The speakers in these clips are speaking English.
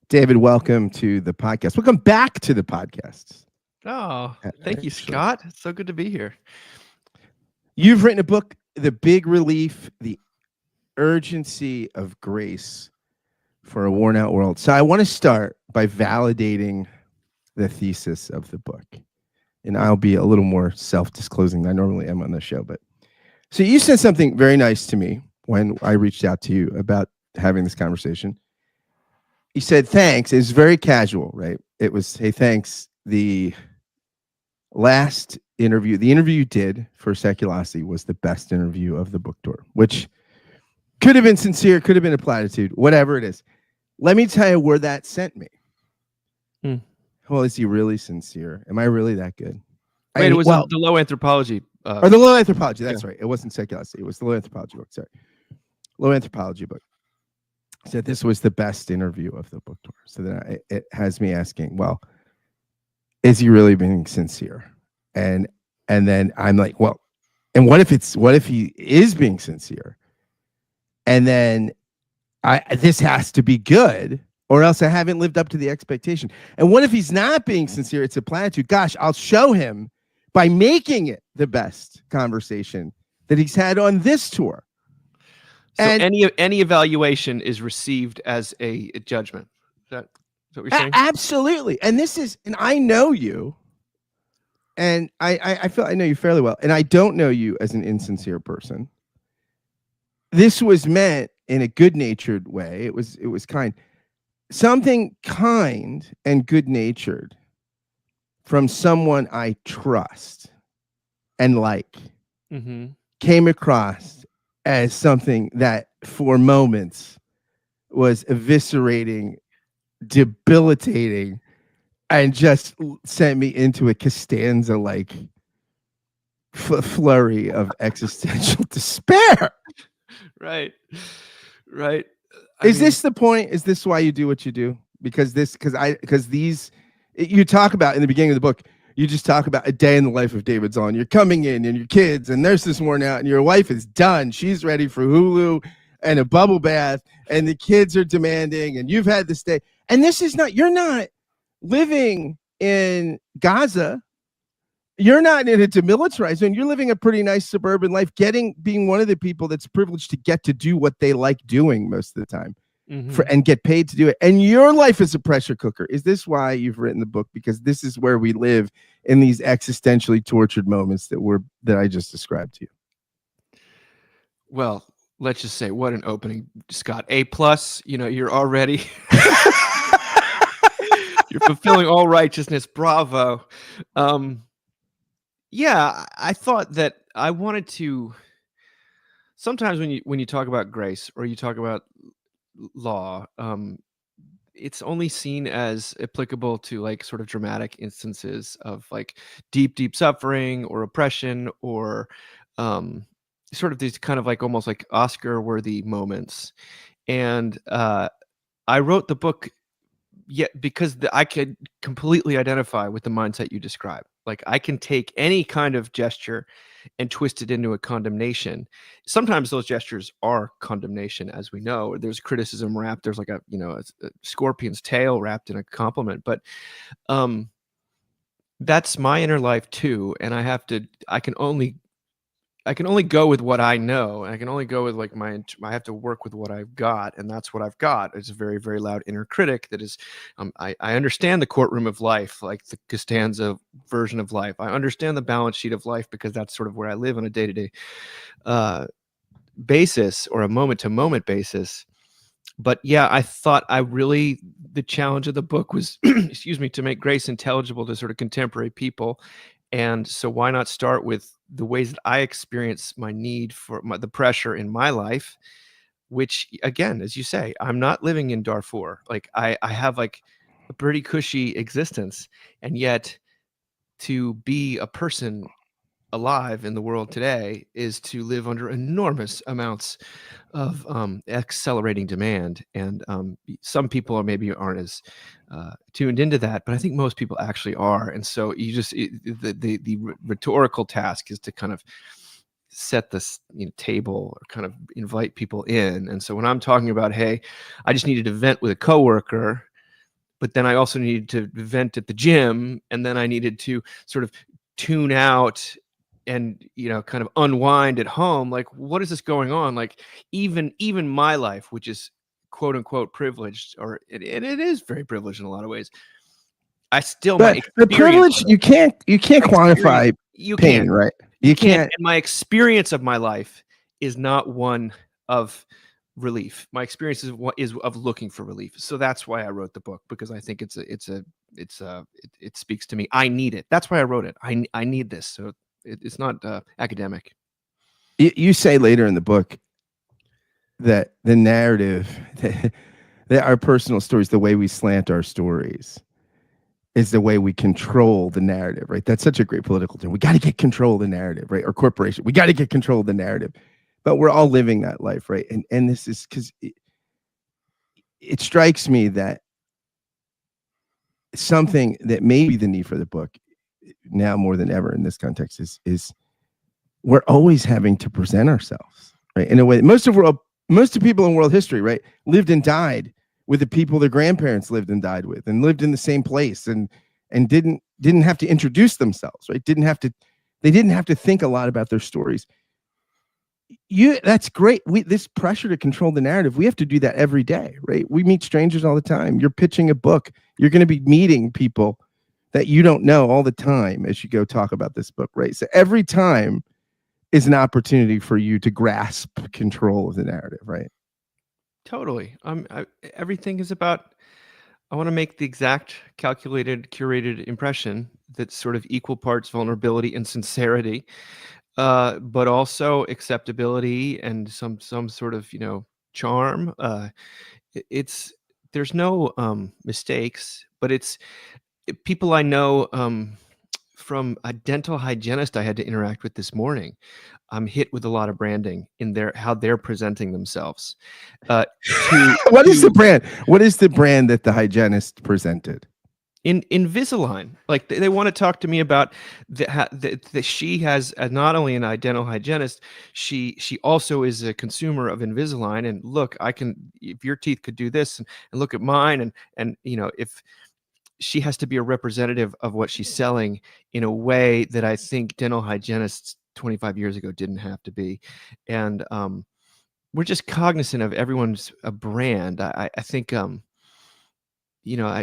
David, welcome to the podcast. Welcome back to the podcast. Oh, thank you, Actually, Scott. It's so good to be here. you've written a book, The Big Relief, The Urgency of Grace for a Worn Out World. So I want to start by validating the thesis of the book. And I'll be a little more self-disclosing than I normally am on this show. But so you said something very nice to me when I reached out to you about having this conversation. You said, thanks. It was very casual, right? It was, hey, thanks. The last interview, the interview you did for Seculosity was the best interview of the book tour, which could have been sincere, could have been a platitude, whatever it is. Let me tell you where that sent me. Well, is he really sincere? Am I really that good? Wait, it was the low anthropology. Or the low anthropology. That's right. It wasn't Seculosity. It was the low anthropology book. Sorry. Low anthropology book. Said this was the best interview of the book tour. So then it has me asking, well, is he really being sincere? And then I'm like, well, and what if he is being sincere? And then this has to be good, or else I haven't lived up to the expectation. And what if he's not being sincere? It's a platitude. Gosh, I'll show him by making it the best conversation that he's had on this tour. So and any evaluation is received as a judgment. Is that what you're saying? Absolutely. And I know you, and I feel I know you fairly well, and I don't know you as an insincere person. This was meant in a good-natured way. It was kind. Something kind and good-natured from someone I trust and like came across as something that for moments was eviscerating, debilitating, and just sent me into a Costanza-like flurry of existential despair. Right. Is this the point? Is this why you do what you do? Because you talk about in the beginning of the book, you just talk about a day in the life of David Zahl. You're coming in and your kids and there's this worn out and your wife is done. She's ready for Hulu and a bubble bath and the kids are demanding and you've had this day. And you're not living in Gaza. You're not in a demilitarized zone. You're living a pretty nice suburban life, being one of the people that's privileged to get to do what they like doing most of the time and get paid to do it. And your life is a pressure cooker. Is this why you've written the book? Because this is where we live in these existentially tortured moments that I just described to you. Well, let's just say what an opening, Scott. A+, you're already you're fulfilling all righteousness. Bravo. Yeah, I thought that I wanted to. Sometimes when you talk about grace or you talk about law, it's only seen as applicable to like sort of dramatic instances of like deep suffering or oppression or sort of these kind of like almost like Oscar-worthy moments. And I wrote the book because I could completely identify with the mindset you describe. Like I can take any kind of gesture and twist it into a condemnation. Sometimes those gestures are condemnation, as we know. There's criticism wrapped. There's like a scorpion's tail wrapped in a compliment. But that's my inner life too, and I can only go with what I know. And I can only go with like I have to work with what I've got. And that's what I've got. It's a very, very loud inner critic that is, I understand the courtroom of life, like the Costanza version of life. I understand the balance sheet of life because that's sort of where I live on a day-to-day basis or a moment-to-moment basis. But yeah, I thought the challenge of the book was, to make grace intelligible to sort of contemporary people. And so why not start with the ways that I experience my need for the pressure in my life, which again, as you say, I'm not living in Darfur. Like I have like a pretty cushy existence. And yet to be a person alive in the world today is to live under enormous amounts of accelerating demand. And some people aren't as tuned into that, but I think most people actually are. And so the rhetorical task is to kind of set this table or kind of invite people in. And so when I'm talking about, hey, I just needed to vent with a coworker, but then I also needed to vent at the gym, and then I needed to sort of tune out and kind of unwind at home. Like, what is this going on? Like, even my life, which is quote unquote privileged, or it is very privileged in a lot of ways, I still, my But the privilege, you can't quantify you pain, can't, right? you can't. And my experience of my life is not one of relief. My experience is of looking for relief. So that's why I wrote the book, because I think it speaks to me. I need it. That's why I wrote it. I need this. So it's not academic. You say later in the book that the narrative, that our personal stories, the way we slant our stories, is the way we control the narrative, right? That's such a great political term. We got to get control of the narrative, right? Or corporation, we got to get control of the narrative. But we're all living that life, right? And this is because it strikes me that something that may be the need for the book now more than ever in this context is we're always having to present ourselves, right? In a way, most of people in world history, right, lived and died with the people their grandparents lived and died with, and lived in the same place, and didn't have to introduce themselves, right? They didn't have to think a lot about their stories. That's great. This pressure to control the narrative, we have to do that every day, right? We meet strangers all the time. You're pitching a book. You're going to be meeting people that you don't know all the time as you go talk about this book, right? So every time is an opportunity for you to grasp control of the narrative, right? Totally. Everything is about, I want to make the exact calculated, curated impression that's sort of equal parts vulnerability and sincerity, but also acceptability and some sort of charm. There's no mistakes, but people I know, from a dental hygienist I had to interact with this morning. I'm hit with a lot of branding in how they're presenting themselves. What is the brand? What is the brand that the hygienist presented? In Invisalign, like they want to talk to me about that she has not only an dental hygienist, she also is a consumer of Invisalign. And look, if your teeth could do this, and look at mine, and if she has to be a representative of what she's selling in a way that I think dental hygienists 25 years ago didn't have to be. And we're just cognizant of everyone's a brand. I think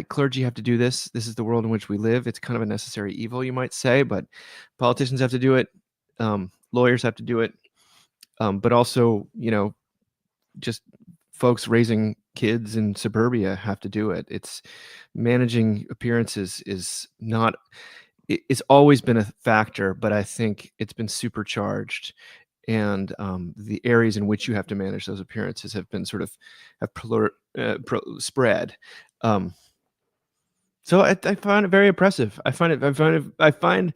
clergy have to do this. This is the world in which we live. It's kind of a necessary evil, you might say, but politicians have to do it. Lawyers have to do it. But also, just folks raising kids in suburbia have to do it. It's managing appearances it's always been a factor, but I think it's been supercharged. And the areas in which you have to manage those appearances have been sort of spread. So I find it very oppressive. I find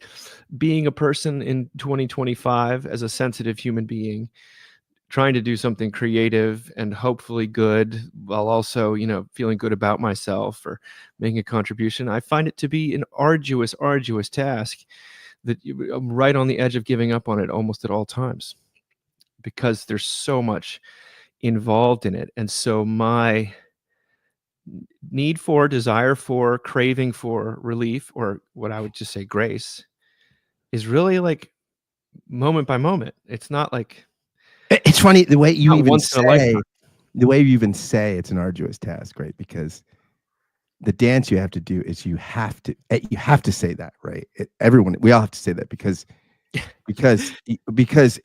being a person in 2025 as a sensitive human being, trying to do something creative and hopefully good, while also, feeling good about myself or making a contribution. I find it to be an arduous task that I'm right on the edge of giving up on it almost at all times, because there's so much involved in it. And so my desire for, craving for relief, or what I would just say grace, is really like moment by moment. It's not like, it's funny the way you even once in a lifetime. It's an arduous task, right? Because the dance you have to do is you have to say that, right? We all have to say that because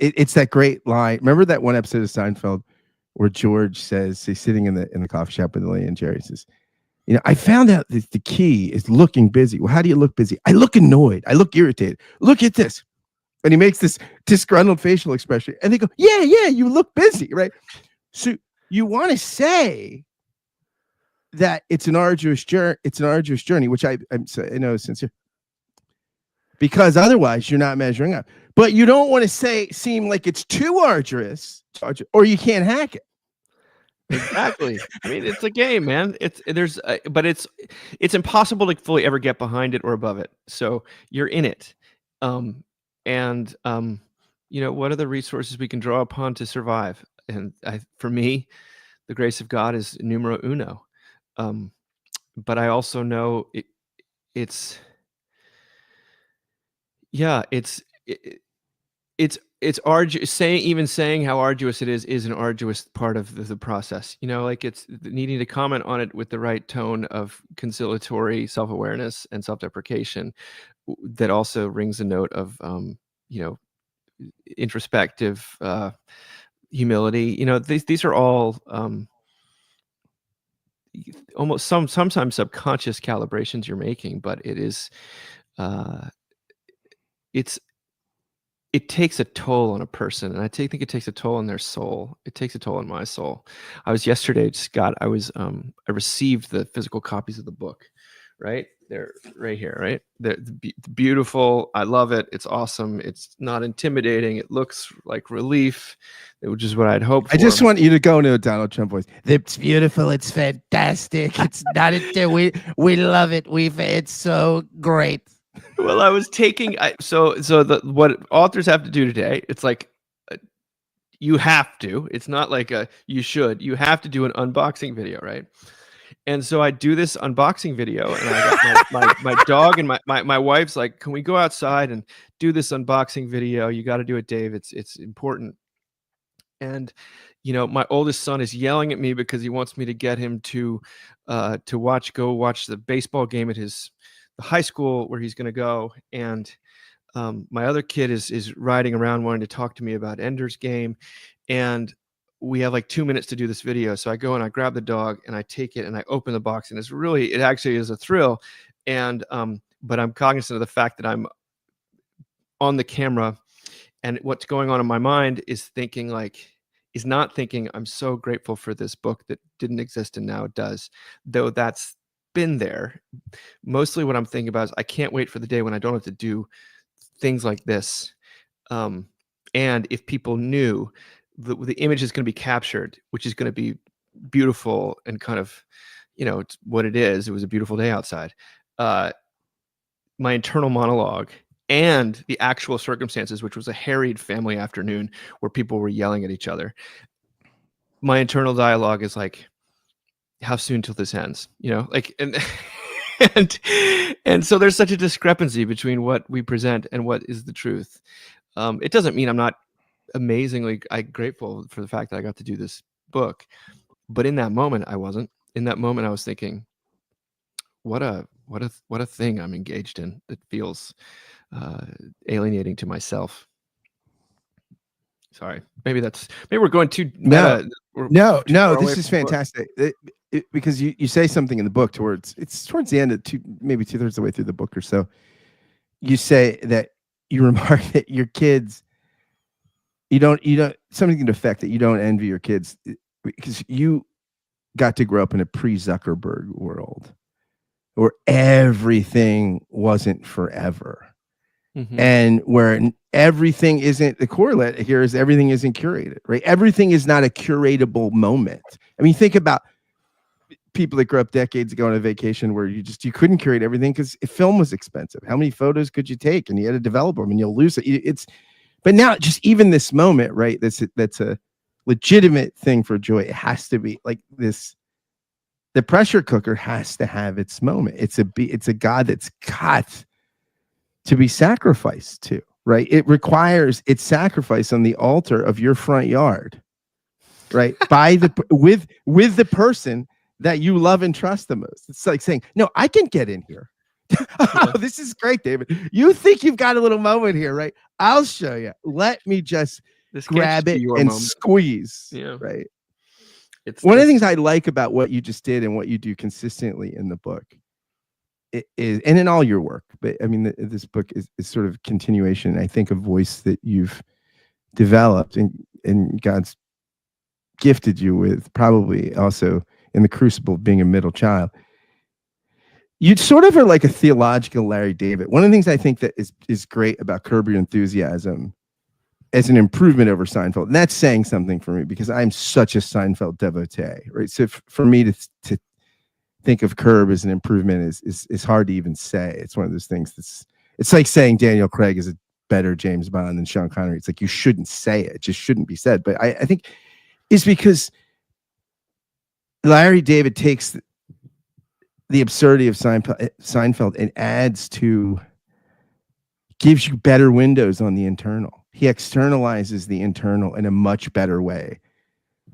it's that great line. Remember that one episode of Seinfeld where George says, he's sitting in the coffee shop with Lily, and Jerry says, I found out that the key is looking busy. Well, how do you look busy? I look annoyed. I look irritated. Look at this. And he makes this disgruntled facial expression. And they go, yeah, you look busy, right? So you want to say that it's an arduous journey, which I know is sincere, because otherwise you're not measuring up. But you don't want to seem like it's too arduous, or you can't hack it. Exactly. I mean, it's a game, man. But it's impossible to fully ever get behind it or above it. So you're in it. What are the resources we can draw upon to survive? And for me, the grace of God is numero uno. but I also know it's yeah, it's arduous. Saying how arduous it is an arduous part of the process. Like it's needing to comment on it with the right tone of conciliatory self-awareness and self-deprecation that also rings a note of you know introspective humility. These are all almost sometimes subconscious calibrations you're making, but uh, it's it takes a toll on a person, and I think it takes a toll on their soul. It takes a toll on my soul. I was yesterday, Scott. I received the physical copies of the book. Right, they're right here. Right, they're beautiful. I love it. It's awesome. It's not intimidating. It looks like relief, which is what I'd hoped for. I just want you to go into a Donald Trump voice. It's beautiful. It's fantastic. It's not we love it. It's so great. Well, I was taking what authors have to do today. It's like you have to. It's not like you should. You have to do an unboxing video, right? And so I do this unboxing video, and I got my dog and my wife's like, "Can we go outside and do this unboxing video? You got to do it, Dave. It's important." And my oldest son is yelling at me because he wants me to get him to go watch the baseball game at the high school where he's going to go. And my other kid is riding around wanting to talk to me about Ender's Game, and we have like 2 minutes to do this video. So I go and I grab the dog and I take it and I open the box, and it actually is a thrill. And but I'm cognizant of the fact that I'm on the camera, and what's going on in my mind is not thinking I'm so grateful for this book that didn't exist and now it does, though that's been there. Mostly what I'm thinking about is I can't wait for the day when I don't have to do things like this. And if people knew the image is going to be captured, which is going to be beautiful and kind of, it's what it is. It was a beautiful day outside. My internal monologue and the actual circumstances, which was a harried family afternoon where people were yelling at each other. My internal dialogue is like, how soon till this ends? And so there's such a discrepancy between what we present and what is the truth. It doesn't mean I'm not amazingly grateful for the fact that I got to do this book, but in that moment I wasn't. In that moment I was thinking, what a thing I'm engaged in that feels alienating to myself. Sorry, maybe we're going too meta. No, this is fantastic. Because you say something in the book towards the end of maybe 2/3 of the way through the book or so. You say that you remark that your kids, you don't something to the effect that you don't envy your kids because you got to grow up in a pre-Zuckerberg world where everything wasn't forever. Mm-hmm. And where everything isn't, the correlate here is everything isn't curated, right? Everything is not a curatable moment. I mean, think about people that grew up decades ago on a vacation where you couldn't curate everything because film was expensive. How many photos could you take? And you had to develop them and you'll lose it. But now just even this moment, right? That's a legitimate thing for joy. It has to be like this. The pressure cooker has to have its moment. It's a God that's got to be sacrificed to, right? It requires its sacrifice on the altar of your front yard, right? with the person that you love and trust the most. It's like saying, no, I can get in here. Oh, this is great, David. You think you've got a little moment here, right? I'll show you. Let me just grab it and squeeze, right? One of the things I like about what you just did and what you do consistently in the book is, and in all your work, but I mean, this book is sort of continuation, I think, a voice that you've developed and God's gifted you with, probably also in the crucible of being a middle child. You sort of are like a theological Larry David. One of the things I think that is great about Curb Your Enthusiasm as an improvement over Seinfeld, and that's saying something for me because I'm such a Seinfeld devotee, right? So for me to think of Curb as an improvement is hard to even say. It's one of those things it's like saying Daniel Craig is a better James Bond than Sean Connery. It's like you shouldn't say it. It just shouldn't be said. But I think it's because Larry David takes the absurdity of Seinfeld, it adds to, gives you better windows on the internal. He externalizes the internal in a much better way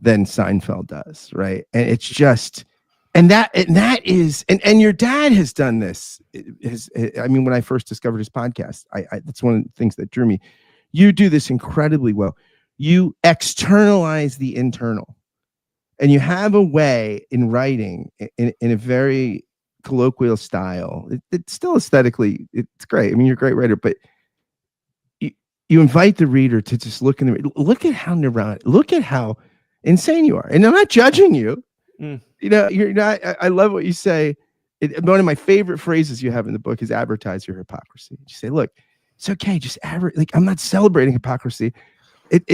than Seinfeld does, right? And it's just, and that is, and your dad has done this. I mean, when I first discovered his podcast, I that's one of the things that drew me. You do this incredibly well. You externalize the internal, and you have a way in writing in a very colloquial style. It's still aesthetically, it's great. I mean, you're a great writer, but you invite the reader to just look look at how neurotic, look at how insane you are. And I'm not judging you. Mm. You know, you're not. I love what you say. One of my favorite phrases you have in the book is advertise your hypocrisy. You say, look, it's okay. Just like, I'm not celebrating hypocrisy.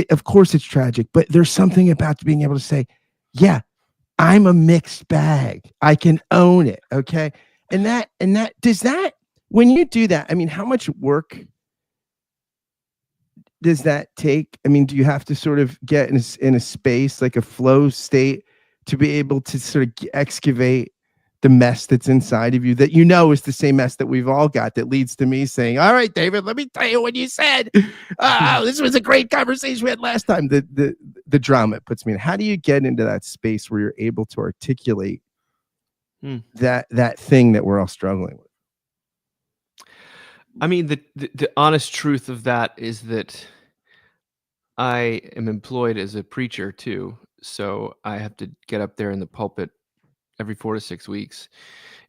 Of course it's tragic, but there's something about being able to say, yeah, I'm a mixed bag. I can own it. Okay. And that does that, when you do that, I mean, how much work does that take? I mean, do you have to sort of get in a space, like a flow state, to be able to sort of excavate the mess that's inside of you that you know is the same mess that we've all got, that leads to me saying, all right, David, let me tell you what you said. Oh, this was a great conversation we had last time. The drama it puts me in. How do you get into that space where you're able to articulate that thing that we're all struggling with? I mean, the honest truth of that is that I am employed as a preacher too. So I have to get up there in the pulpit every 4 to 6 weeks.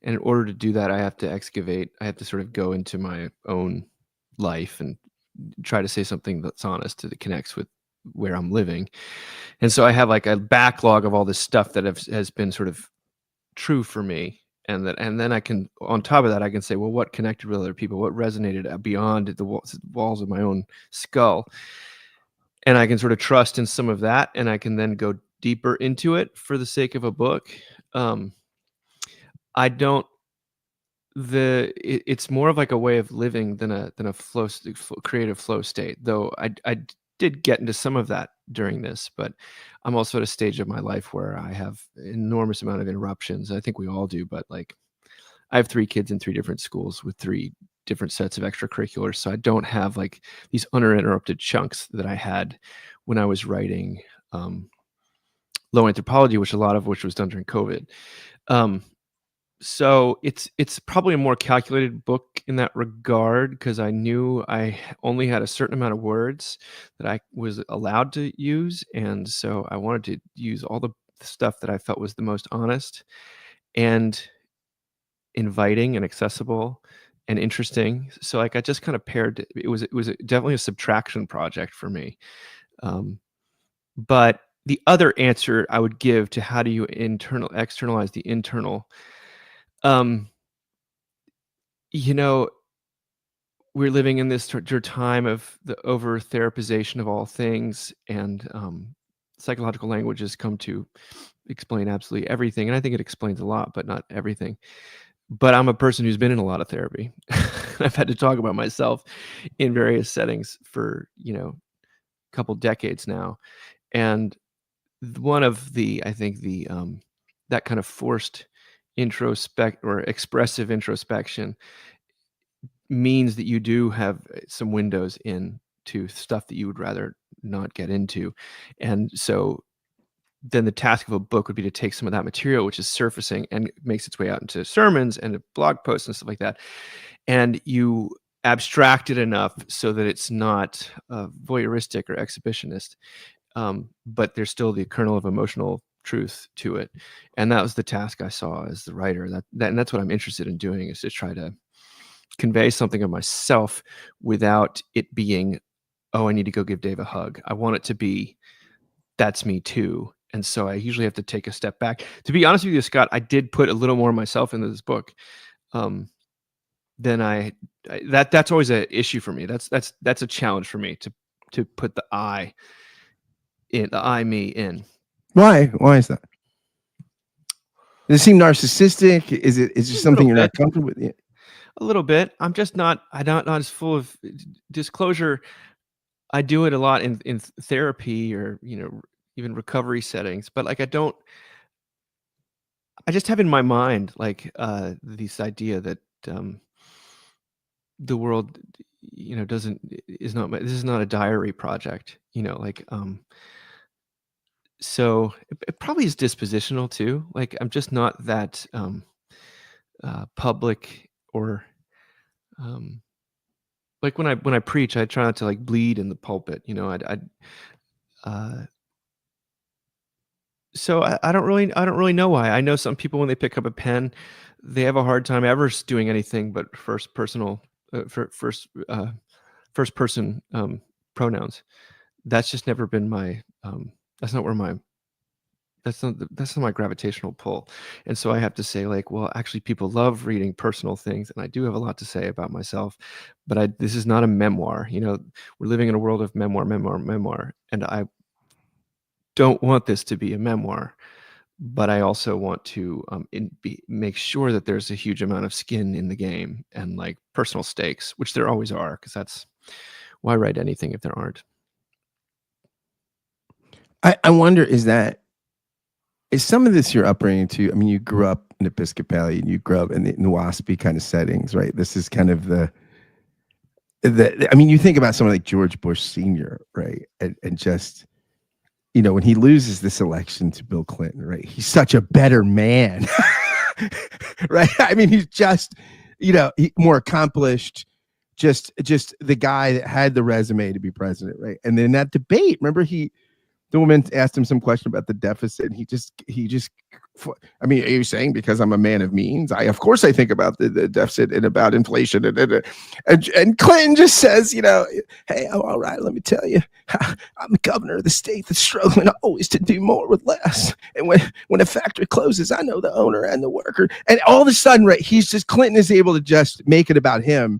And in order to do that, I have to excavate. I have to sort of go into my own life and try to say something that's honest, that connects with where I'm living. And so I have like a backlog of all this stuff that has been sort of true for me. And then I can, on top of that, I can say, well, what connected with other people? What resonated beyond the walls of my own skull? And I can sort of trust in some of that, and I can then go deeper into it for the sake of a book. I don't. It's more of like a way of living than a creative flow state. Though I did get into some of that during this, but I'm also at a stage of my life where I have an enormous amount of interruptions. I think we all do, but like I have 3 kids in 3 different schools with 3 different sets of extracurriculars. So I don't have like these uninterrupted chunks that I had when I was writing Low Anthropology, which a lot of which was done during COVID. So it's probably a more calculated book in that regard, because I knew I only had a certain amount of words that I was allowed to use. And so I wanted to use all the stuff that I felt was the most honest and inviting and accessible and interesting. So like I just kind of paired, it was definitely a subtraction project for me. But the other answer I would give to how do you externalize the internal, you know, we're living in this time of the over therapization of all things, and psychological language has come to explain absolutely everything. And I think it explains a lot, but not everything. But I'm a person who's been in a lot of therapy. I've had to talk about myself in various settings for, a couple decades now. And one of I think that kind of forced expressive introspection means that you do have some windows into stuff that you would rather not get into. And so then the task of a book would be to take some of that material, which is surfacing and makes its way out into sermons and blog posts and stuff like that. And you abstract it enough so that it's not voyeuristic or exhibitionist, but there's still the kernel of emotional truth to it. And that was the task I saw as the writer. And that's what I'm interested in doing, is to try to convey something of myself without it being, oh, I need to go give Dave a hug. I want it to be, that's me too. And so I usually have to take a step back. To be honest with you, Scott, I did put a little more of myself into this book than that's always an issue for me. That's a challenge for me to put the I me in. Why is that? Does it seem narcissistic? Is it just something you're not comfortable with? Yeah. A little bit. I'm just not as full of disclosure. I do it a lot in therapy or, even recovery settings, but like I just have in my mind like this idea that the world, doesn't is not this is not a diary project, like so it probably is dispositional too. Like I'm just not that public or um like when I preach, I try not to like bleed in the pulpit, uh so I don't really know why. I know some people when they pick up a pen, they have a hard time ever doing anything but first person pronouns. That's just never been my that's not where my that's not my gravitational pull. And so I have to say like, well, actually people love reading personal things and I do have a lot to say about myself, but this is not a memoir. We're living in a world of memoir, and I don't want this to be a memoir, but I also want to make sure that there's a huge amount of skin in the game and like personal stakes, which there always are, because that's why write anything if there aren't. I wonder, is some of this your upbringing too? I mean, you grew up in Episcopalian, you grew up in the WASPy kind of settings, right? This is kind of I mean, you think about someone like George Bush Sr., right? And just, when he loses this election to Bill Clinton, right? He's such a better man, right? I mean, he's just, more accomplished, just the guy that had the resume to be president, right? And then that debate, remember, the woman asked him some question about the deficit, and he just, I mean, are you saying because I'm a man of means? Of course I think about the deficit and about inflation, and Clinton just says, hey, all right, let me tell you, I'm the governor of the state that's struggling always to do more with less. And when a factory closes, I know the owner and the worker. And all of a sudden, right, Clinton is able to just make it about him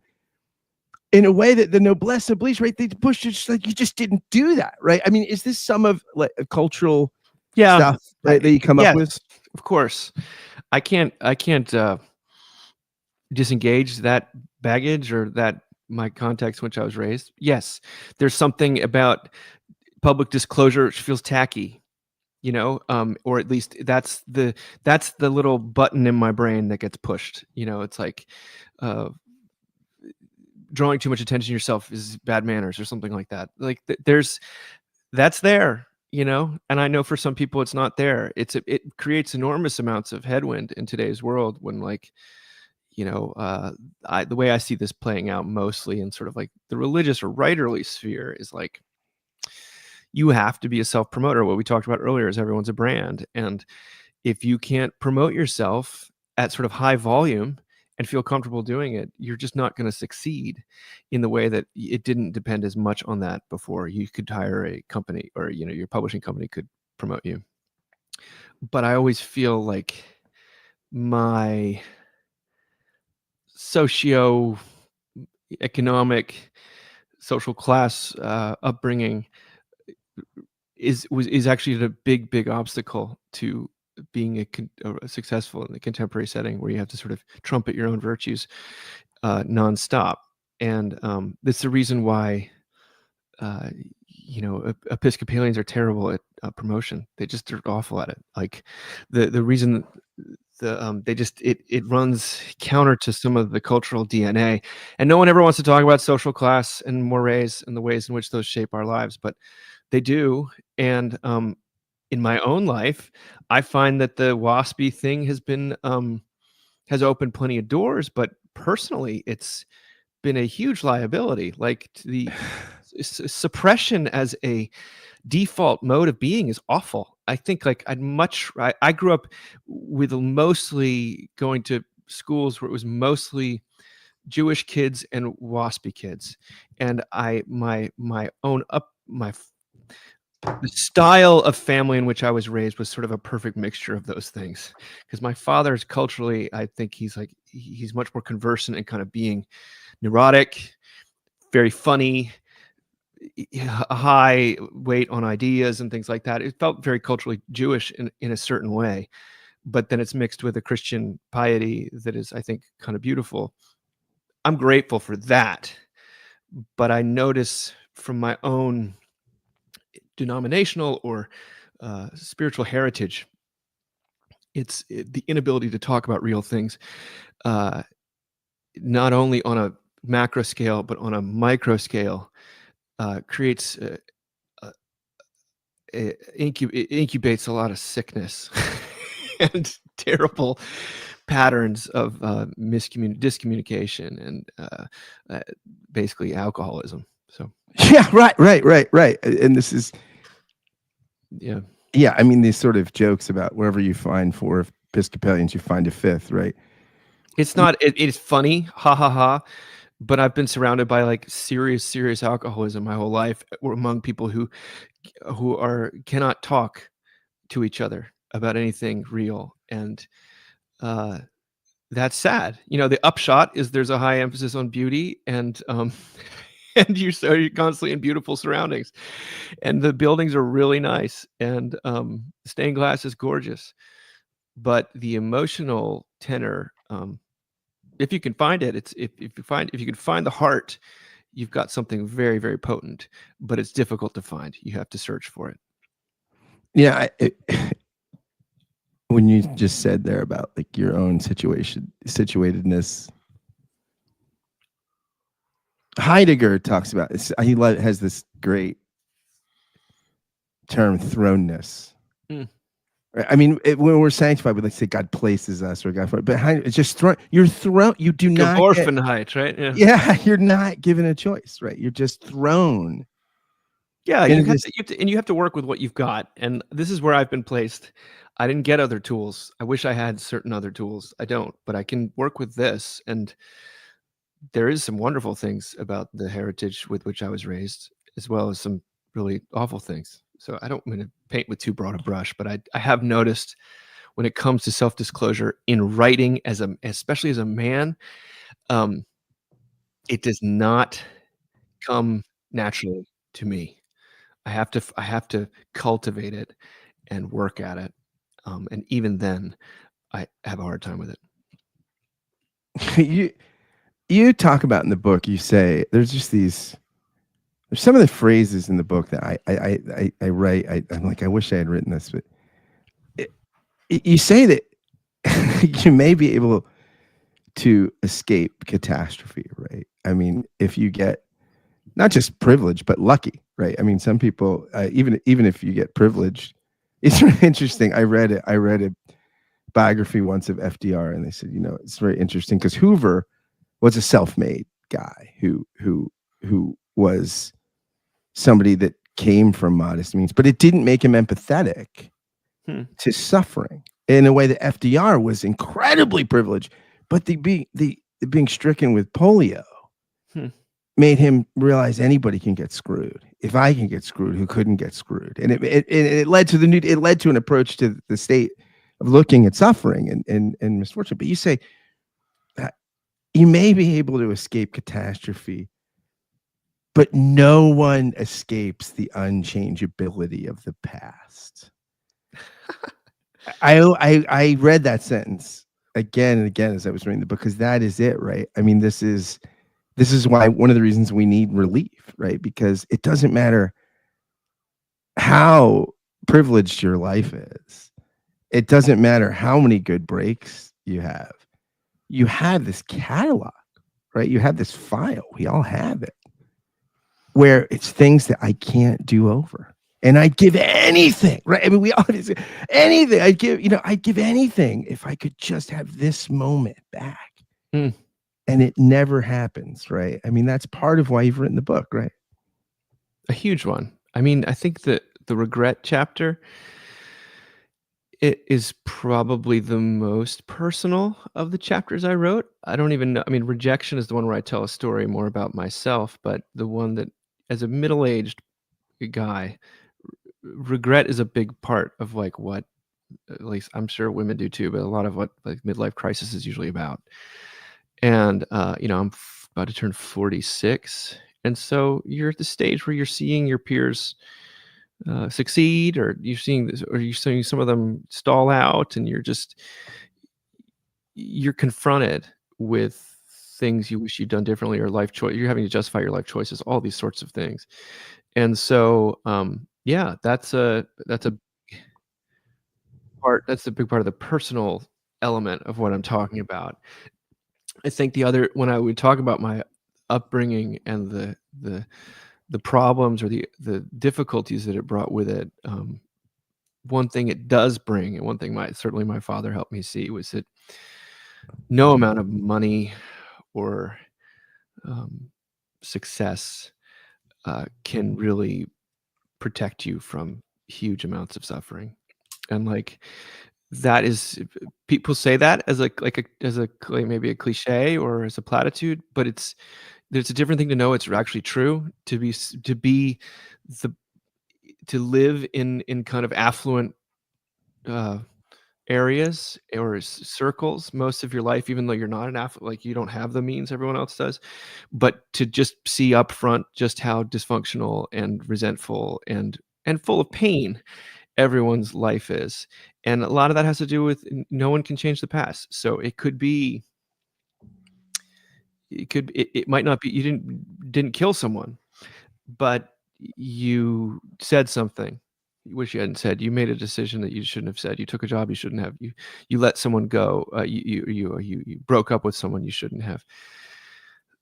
in a way that the noblesse oblige, right? They push just like, you just didn't do that, right? I mean, is this some of like a cultural stuff that you come up with? Yes, of course. I can't disengage that baggage or that my context in which I was raised. Yes, there's something about public disclosure which feels tacky, or at least that's the little button in my brain that gets pushed. It's like uh, drawing too much attention to yourself is bad manners or something like that. Like that's there, and I know for some people it's not there. It creates enormous amounts of headwind in today's world when like, the way I see this playing out mostly in sort of like the religious or writerly sphere is like, you have to be a self promoter. What we talked about earlier is everyone's a brand. And if you can't promote yourself at sort of high volume and feel comfortable doing it, you're just not going to succeed in the way that it didn't depend as much on that before. You could hire a company or, your publishing company could promote you. But I always feel like my socio-economic, social class upbringing is actually a big obstacle to being successful in the contemporary setting, where you have to sort of trumpet your own virtues nonstop. And that's the reason why Episcopalians are terrible at promotion. They're awful at it. Like the reason it runs counter to some of the cultural DNA, and no one ever wants to talk about social class and mores and the ways in which those shape our lives, but they do. And in my own life, I find that the WASPy thing has opened plenty of doors, but personally, it's been a huge liability. Like the suppression as a default mode of being is awful. I think like I grew up with mostly going to schools where it was mostly Jewish kids and WASPy kids, and the style of family in which I was raised was sort of a perfect mixture of those things. Because my father's culturally, I think he's much more conversant and kind of being neurotic, very funny, a high weight on ideas and things like that. It felt very culturally Jewish in a certain way, but then it's mixed with a Christian piety that is, I think, kind of beautiful. I'm grateful for that, but I notice from my own denominational or spiritual heritage the inability to talk about real things, uh, not only on a macro scale but on a micro scale, creates it incubates a lot of sickness and terrible patterns of discommunication and basically alcoholism. So Yeah, right. And this is, yeah, yeah, I mean, these sort of jokes about wherever you find four Episcopalians, you find a fifth, right? it's not. It's funny, ha ha ha. But I've been surrounded by like serious alcoholism my whole life, or among people who cannot talk to each other about anything real, and uh, that's sad. You know, the upshot is there's a high emphasis on beauty, and and you're constantly in beautiful surroundings, and the buildings are really nice, and stained glass is gorgeous, but the emotional tenor, if you can find it, if you can find the heart, you've got something very potent, but it's difficult to find. You have to search for it. Yeah, when you just said there about like your own situatedness, Heidegger talks about this. He has this great term, thrownness. Mm. I mean, when we're sanctified, we like to say God places us or God, but it's just thrown. You're thrown. You do not get, Geworfenheit, right? Yeah. yeah, you're not given a choice, right? You're just thrown. Yeah, And you have to work with what you've got, and this is where I've been placed. I didn't get other tools. I wish I had certain other tools. I don't, but I can work with this, and there is some wonderful things about the heritage with which I was raised, as well as some really awful things. So I don't mean to paint with too broad a brush, but I have noticed when it comes to self-disclosure in writing, especially as a man, it does not come naturally to me. I have to cultivate it and work at it, and even then, I have a hard time with it. you talk about in the book. You say there's some of the phrases in the book that I write. I'm like, I wish I had written this, but you say that you may be able to escape catastrophe, right? I mean, if you get not just privileged but lucky, right? I mean, some people, even if you get privileged, it's really interesting. I read a biography once of FDR, and they said, it's very interesting because Hoover was a self-made guy who was somebody that came from modest means, but it didn't make him empathetic to suffering in a way that FDR was incredibly privileged. But the being stricken with polio made him realize anybody can get screwed. If I can get screwed, who couldn't get screwed? And it led to an approach to the state of looking at suffering and misfortune. But you say that you may be able to escape catastrophe, but no one escapes the unchangeability of the past. I read that sentence again and again as I was reading the book, because that is it, right? I mean, this is why one of the reasons we need relief, right? Because it doesn't matter how privileged your life is. It doesn't matter how many good breaks you have. You have this catalog, right? You have this file. We all have it, where it's things that I can't do over. And I'd give anything, right? I mean, we always anything. I'd give anything if I could just have this moment back. And it never happens, right? I mean, that's part of why you've written the book, right? A huge one. I mean, I think that the regret chapter, it is probably the most personal of the chapters I wrote. I don't even know. I mean, rejection is the one where I tell a story more about myself, but the one that, as a middle-aged guy, regret is a big part of like what, at least I'm sure women do too, but a lot of what like midlife crisis is usually about. And I'm about to turn 46, and so you're at the stage where you're seeing your peers succeed, or you're seeing some of them stall out, and you're confronted with things you wish you'd done differently, or life choice. You're having to justify your life choices, all these sorts of things. And so, yeah, that's a part part. That's the big part of the personal element of what I'm talking about. I think the other, when I would talk about my upbringing and the problems or the difficulties that it brought with it, one thing it does bring, and one thing certainly my father helped me see, was that no amount of money or success can really protect you from huge amounts of suffering. And like that is, people say that as maybe a cliche or as a platitude, but there's a different thing to know it's actually true, the to live in kind of affluent areas or circles most of your life, even though you're not like you don't have the means everyone else does, but to just see up front just how dysfunctional and resentful and full of pain everyone's life is. And a lot of that has to do with no one can change the past. So it might not be, you didn't kill someone, but you said something you wish you hadn't said. You made a decision that you shouldn't have said. You took a job you shouldn't have. You let someone go. You broke up with someone you shouldn't have.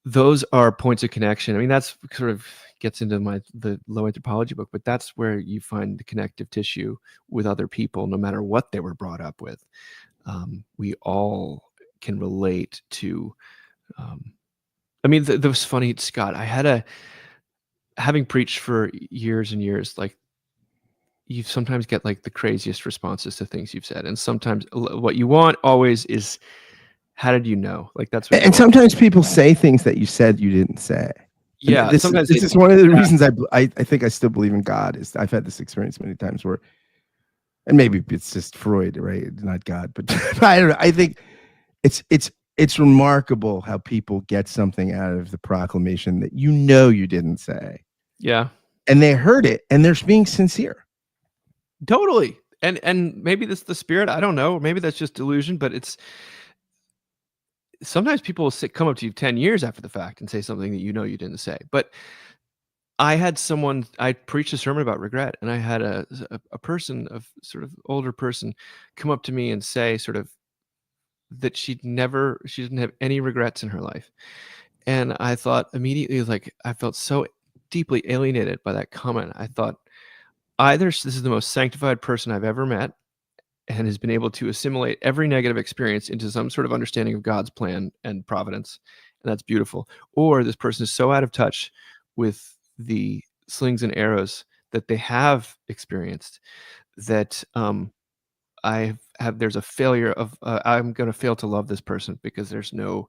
Those are points of connection. I mean, that's sort of gets into the low anthropology book, but that's where you find the connective tissue with other people, no matter what they were brought up with. We all can relate to. I mean, that was funny, Scott. Having preached for years and years, like, you sometimes get like the craziest responses to things you've said, and sometimes what you want always is, how did you know? Like, that's what. And sometimes people say things that you said you didn't say. And Yeah, sometimes this is one of the reasons I think I still believe in God. Is I've had this experience many times where, and maybe it's just Freud, right? Not God, but I don't know. I think it's remarkable how people get something out of the proclamation that you didn't say. Yeah, and they heard it, and they're being sincere. totally. And maybe that's the spirit. I don't know. Maybe that's just delusion. But it's sometimes people will come up to you 10 years after the fact and say something that you didn't say. But I preached a sermon about regret, and I had a person, a sort of older person, come up to me and say sort of that she didn't have any regrets in her life. And I thought immediately, like, I felt so deeply alienated by that comment. I thought, either this is the most sanctified person I've ever met and has been able to assimilate every negative experience into some sort of understanding of God's plan and providence, and that's beautiful, or this person is so out of touch with the slings and arrows that they have experienced that there's a failure of I'm going to fail to love this person because there's no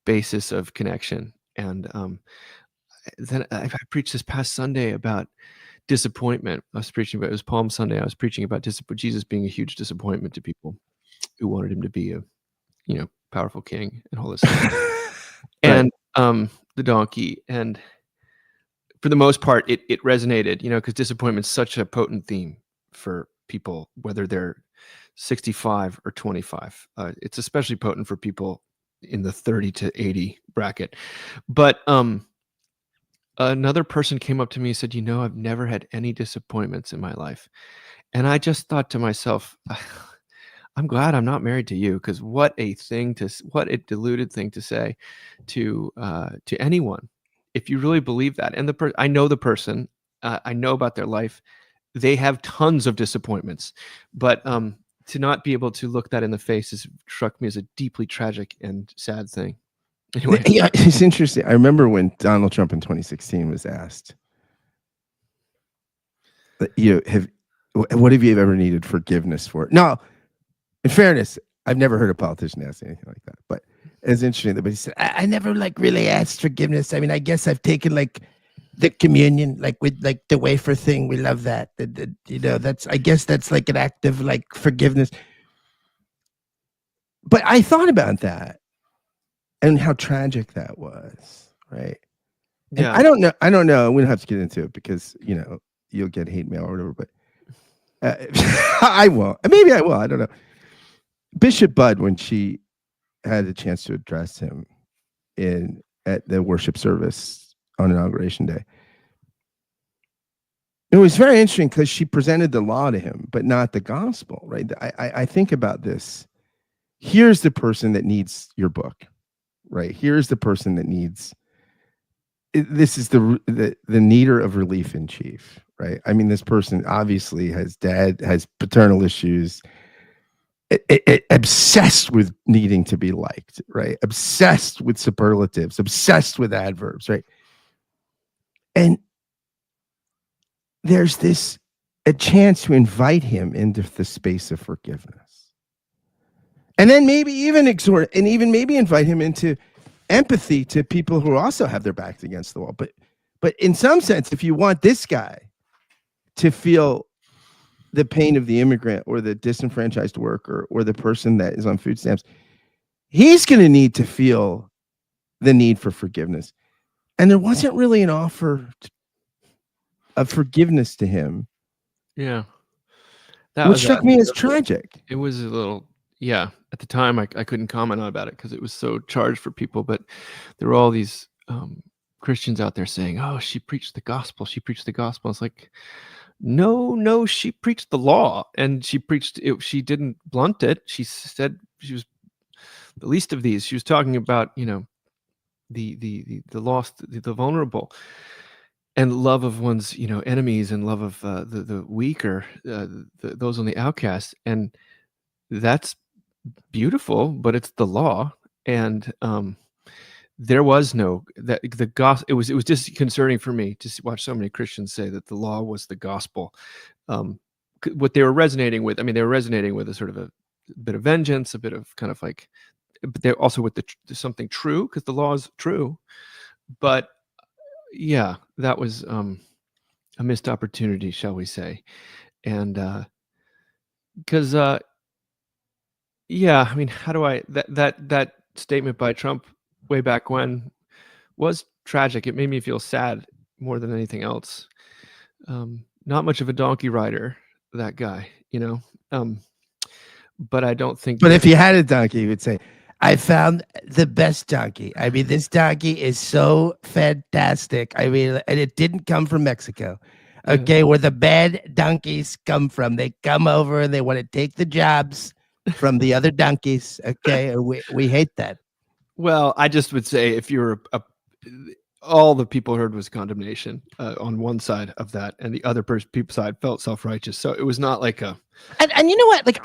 basis of connection. And then I preached this past Sunday about disappointment. It was Palm Sunday. I was preaching about Jesus being a huge disappointment to people who wanted him to be a powerful king and all this stuff. Right. And the donkey, and for the most part it resonated, because disappointment's such a potent theme for people, whether they're 65 or 25. It's especially potent for people in the 30 to 80 bracket. But another person came up to me and said, I've never had any disappointments in my life. And I just thought to myself, I'm glad I'm not married to you, because what a deluded thing to say to anyone, if you really believe that. And I know the person, I know about their life. They have tons of disappointments, but to not be able to look that in the face struck me as a deeply tragic and sad thing. Anyway. Yeah, it's interesting. I remember when Donald Trump in 2016 was asked, what have you ever needed forgiveness for? Now, in fairness, I've never heard a politician ask anything like that, but it's interesting. But he said, I never really asked forgiveness. I mean, I guess I've taken the communion, with the wafer thing. We love that. I guess that's like an act of forgiveness. But I thought about that and how tragic that was, right? And Yeah. I don't know. We don't have to get into it because you'll get hate mail or whatever. But I will. Maybe I will. I don't know. Bishop Budd, when she had a chance to address him at the worship service on Inauguration Day, It was very interesting because she presented the law to him, but not the gospel, right? I think about this. Here's the person that needs your book, right? Here's the person that needs. This is the needer of relief in chief, right? I mean, this person obviously has paternal issues, obsessed with needing to be liked, right? Obsessed with superlatives, obsessed with adverbs, right? And there's a chance to invite him into the space of forgiveness. And then maybe even exhort and even maybe invite him into empathy to people who also have their backs against the wall. But in some sense, if you want this guy to feel the pain of the immigrant or the disenfranchised worker or the person that is on food stamps, he's going to need to feel the need for forgiveness. And there wasn't really an offer of forgiveness to him. Yeah. Which struck me as tragic. It was a little, yeah. At the time, I couldn't comment on about it because it was so charged for people. But there were all these Christians out there saying, "Oh, she preached the gospel. She preached the gospel." It's like, no, she preached the law, and she preached it. She didn't blunt it. She said she was the least of these. She was talking about, the lost, the vulnerable, and love of one's, enemies, and love of the weaker, those on the outcast, and that's beautiful, but it's the law. And there was no that the gospel. It was disconcerting for me to watch so many Christians say that the law was the gospel. What they were resonating with, they were resonating with a sort of a bit of vengeance, a bit of kind of like, but they're also with something true, because the law is true. But yeah, that was a missed opportunity, shall we say. And because yeah, how do I that statement by Trump way back when was tragic. It made me feel sad more than anything else. Not much of a donkey rider, that guy, but I don't think. But if you had a donkey, you would say, "I found the best donkey. This donkey is so fantastic. And it didn't come from Mexico. Okay, where the bad donkeys come from. They come over and they want to take the jobs from the other donkeys. Okay, we hate that." Well, I just would say, if you're all the people heard was condemnation on one side of that, and the other people side felt self-righteous. So it was not like a. And you know what? Like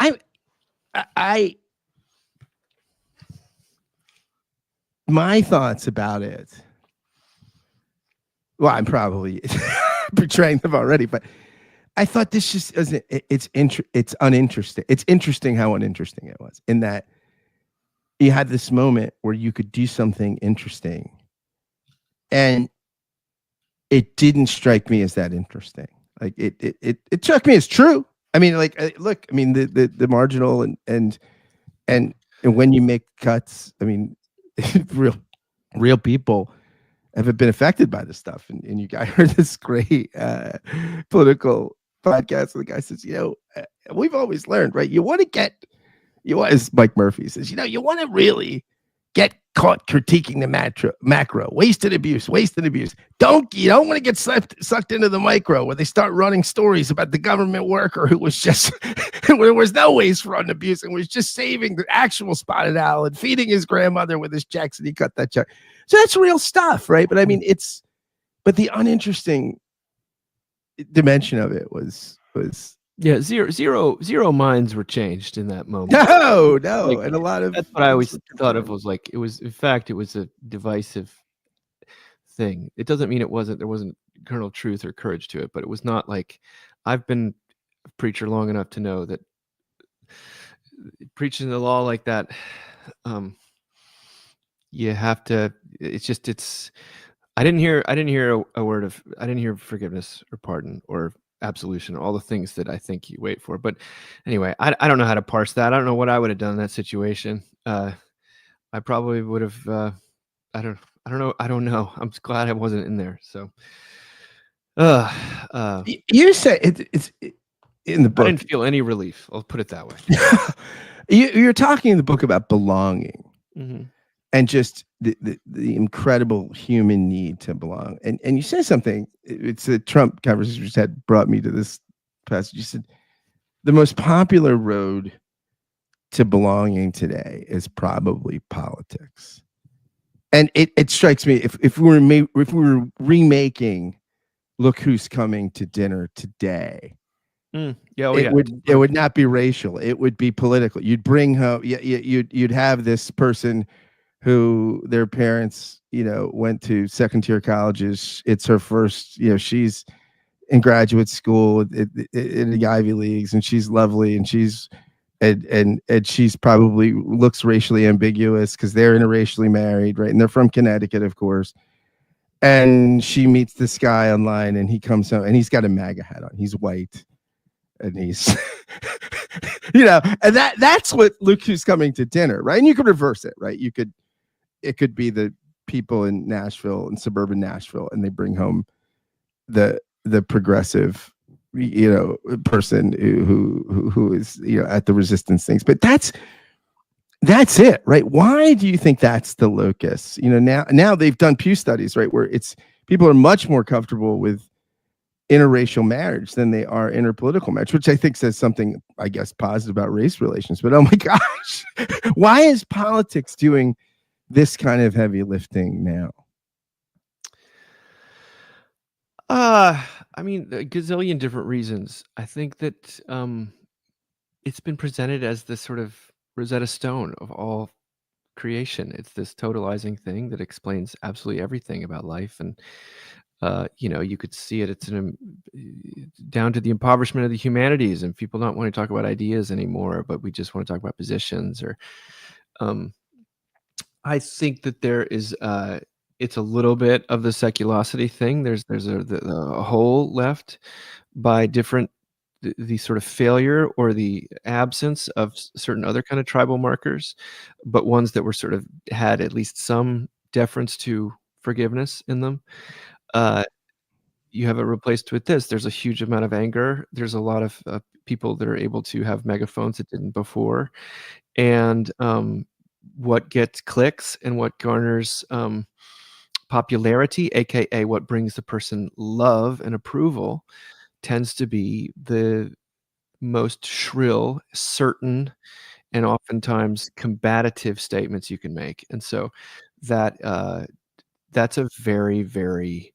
my thoughts about it. Well, I'm probably betraying them already, but I thought this just isn't. It's uninteresting. It's interesting how uninteresting it was, in that you had this moment where you could do something interesting, and it didn't strike me as that interesting. Like it struck me as true. Look, the marginal and when you make cuts, real people have been affected by this stuff. And you guys heard this great political podcast, and the guy says, we've always learned, right? As Mike Murphy says, you want to really get caught critiquing the macro, waste and abuse. You don't want to get sucked into the micro, where they start running stories about the government worker who was just, there was no waste, fraud, and abuse, and was just saving the actual spotted owl and feeding his grandmother with his checks, and he cut that check. So that's real stuff, right? But but the uninteresting dimension of it was. Yeah, zero minds were changed in that moment. No, like, and a lot of. That's what I always thought of, was like, it was a divisive thing. It doesn't mean there wasn't kernel truth or courage to it, but it was not like, I've been a preacher long enough to know that preaching the law like that, you have to. I didn't hear a word of. I didn't hear forgiveness or pardon or absolution, all the things that I think you wait for. But anyway, I don't know how to parse that. I don't know what I would have done in that situation. I probably would have. I don't know. I'm glad I wasn't in there. So, you say it's in the book. I didn't feel any relief. I'll put it that way. You're talking in the book about belonging, mm-hmm. and just the incredible human need to belong. And you said something. It's a Trump conversation we just had brought me to this passage. You said the most popular road to belonging today is probably politics. And it strikes me, if we were remaking Look Who's Coming to Dinner today, Yeah, oh, it yeah. would not be racial. It would be political. You'd bring home, you'd have this person who their parents, went to second tier colleges. It's her first, she's in graduate school in the Ivy Leagues, and she's lovely, and she's probably looks racially ambiguous because they're interracially married, right? And they're from Connecticut, of course. And she meets this guy online, and he comes home, and he's got a MAGA hat on. He's white, and he's, and that's what Luke Who's Coming to Dinner, right? And you could reverse it, right? It could be the people in Nashville, in suburban Nashville, and they bring home the progressive, person who is, at the resistance things. But that's it, right? Why do you think that's the locus? Now they've done Pew studies, right, where it's people are much more comfortable with interracial marriage than they are interpolitical marriage, which I think says something, I guess, positive about race relations. But oh my gosh, why is politics doing this kind of heavy lifting now? I mean, a gazillion different reasons. I think that it's been presented as this sort of Rosetta Stone of all creation. It's this totalizing thing that explains absolutely everything about life, and you could see it. It's down to the impoverishment of the humanities, and people don't want to talk about ideas anymore, but we just want to talk about positions. Or, I think that there is. It's a little bit of the seculosity thing. There's a hole left by the sort of failure or the absence of certain other kind of tribal markers, but ones that were sort of had at least some deference to forgiveness in them. You have it replaced with this. There's a huge amount of anger. There's a lot of people that are able to have megaphones that didn't before, and what gets clicks and what garners popularity, aka what brings the person love and approval, tends to be the most shrill, certain, and oftentimes combative statements you can make. And so that that's a very, very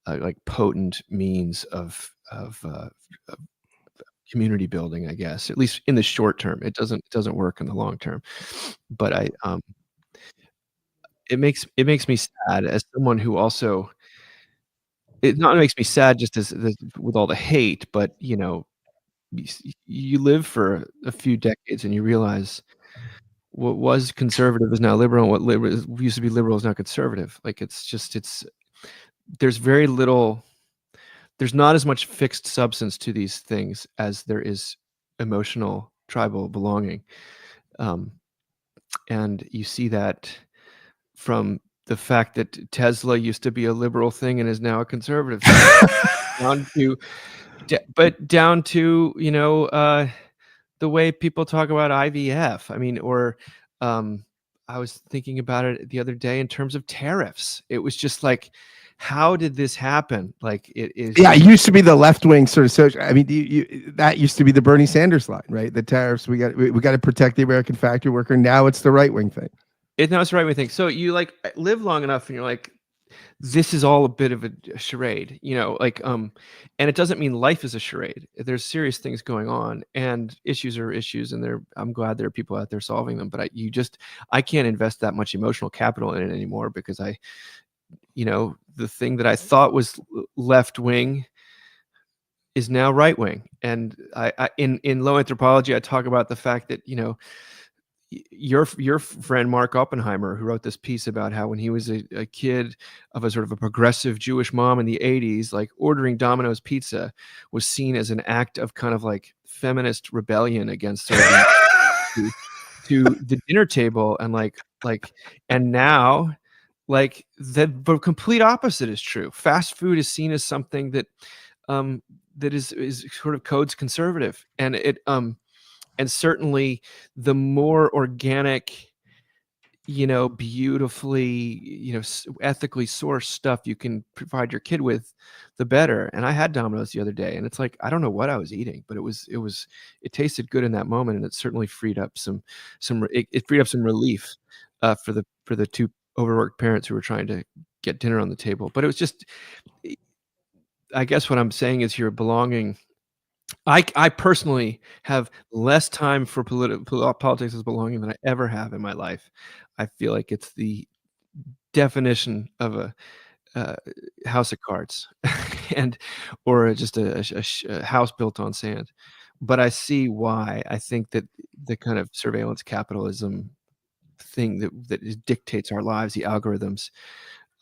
like potent means of community building, I guess, at least in the short term. It doesn't work in the long term. But it makes me sad as someone who also, it not makes me sad just as with all the hate, but you live for a few decades and you realize what was conservative is now liberal, and what used to be liberal is now conservative. Like there's very little, there's not as much fixed substance to these things as there is emotional tribal belonging. And you see that from the fact that Tesla used to be a liberal thing and is now a conservative thing. down to the way people talk about IVF. I mean, or I was thinking about it the other day in terms of tariffs. It was just like, how did this happen? Like, it is. Yeah, it used to be the left wing sort of social. I mean, that used to be the Bernie Sanders line, right? The tariffs. We got to protect the American factory worker. Now it's the right wing thing. Now it's the right wing thing. So you like live long enough, and you're like, this is all a bit of a charade, and it doesn't mean life is a charade. There's serious things going on, and issues are issues, and I'm glad there are people out there solving them, but I can't invest that much emotional capital in it anymore, because the thing that I thought was left wing is now right wing. And I in low anthropology, I talk about the fact that, your friend Mark Oppenheimer, who wrote this piece about how when he was a kid of a sort of a progressive Jewish mom in the 80s, like ordering Domino's pizza was seen as an act of kind of like feminist rebellion against sort of to the dinner table, and now like the complete opposite is true. Fast food is seen as something that that is sort of codes conservative, and it and certainly the more organic beautifully, ethically sourced stuff you can provide your kid with, the better. And I had Domino's the other day, and it's like, I don't know what I was eating, but it tasted good in that moment, and it certainly freed up it freed up some relief for the two overworked parents who were trying to get dinner on the table. But it was just, I guess what I'm saying is, your belonging. I personally have less time for politics as belonging than I ever have in my life. I feel like it's the definition of a house of cards, and or just a house built on sand. But I see why. I think that the kind of surveillance capitalism thing that dictates our lives, the algorithms,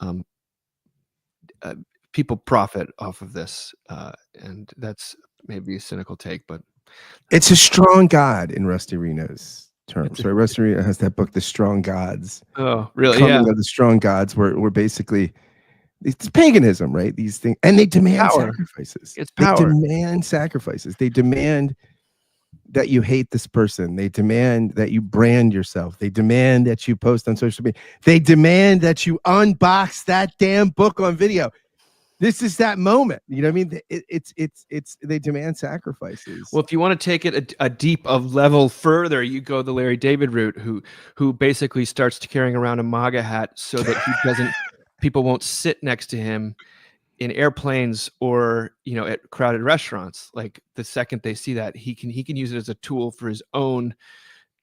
um, uh, people profit off of this, and that's maybe a cynical take, but It's a strong God in Rusty Reno's terms, it's right? Rusty Reno has that book, The Strong Gods. oh, really? Coming Yeah. of the Strong Gods, where basically it's paganism, right? These things, and they demand Power. sacrifices. It's They power. demand sacrifices. They demand that you hate this person. They demand that you brand yourself. They demand that you post on social media. They demand that you unbox that damn book on video. This is that moment. You know what I mean? It's they demand sacrifices. Well, if you want to take it a deep of level further, you go the Larry David route, who basically starts to carrying around a MAGA hat so that he doesn't people won't sit next to him in airplanes or at crowded restaurants. Like, the second they see that, he can use it as a tool for his own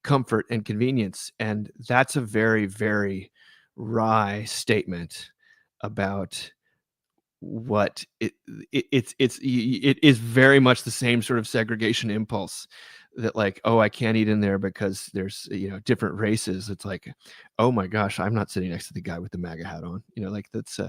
comfort and convenience. And that's a very, very wry statement about what it is very much the same sort of segregation impulse, that like, oh, I can't eat in there because there's different races. It's like, oh my gosh, I'm not sitting next to the guy with the MAGA hat on. Like, that's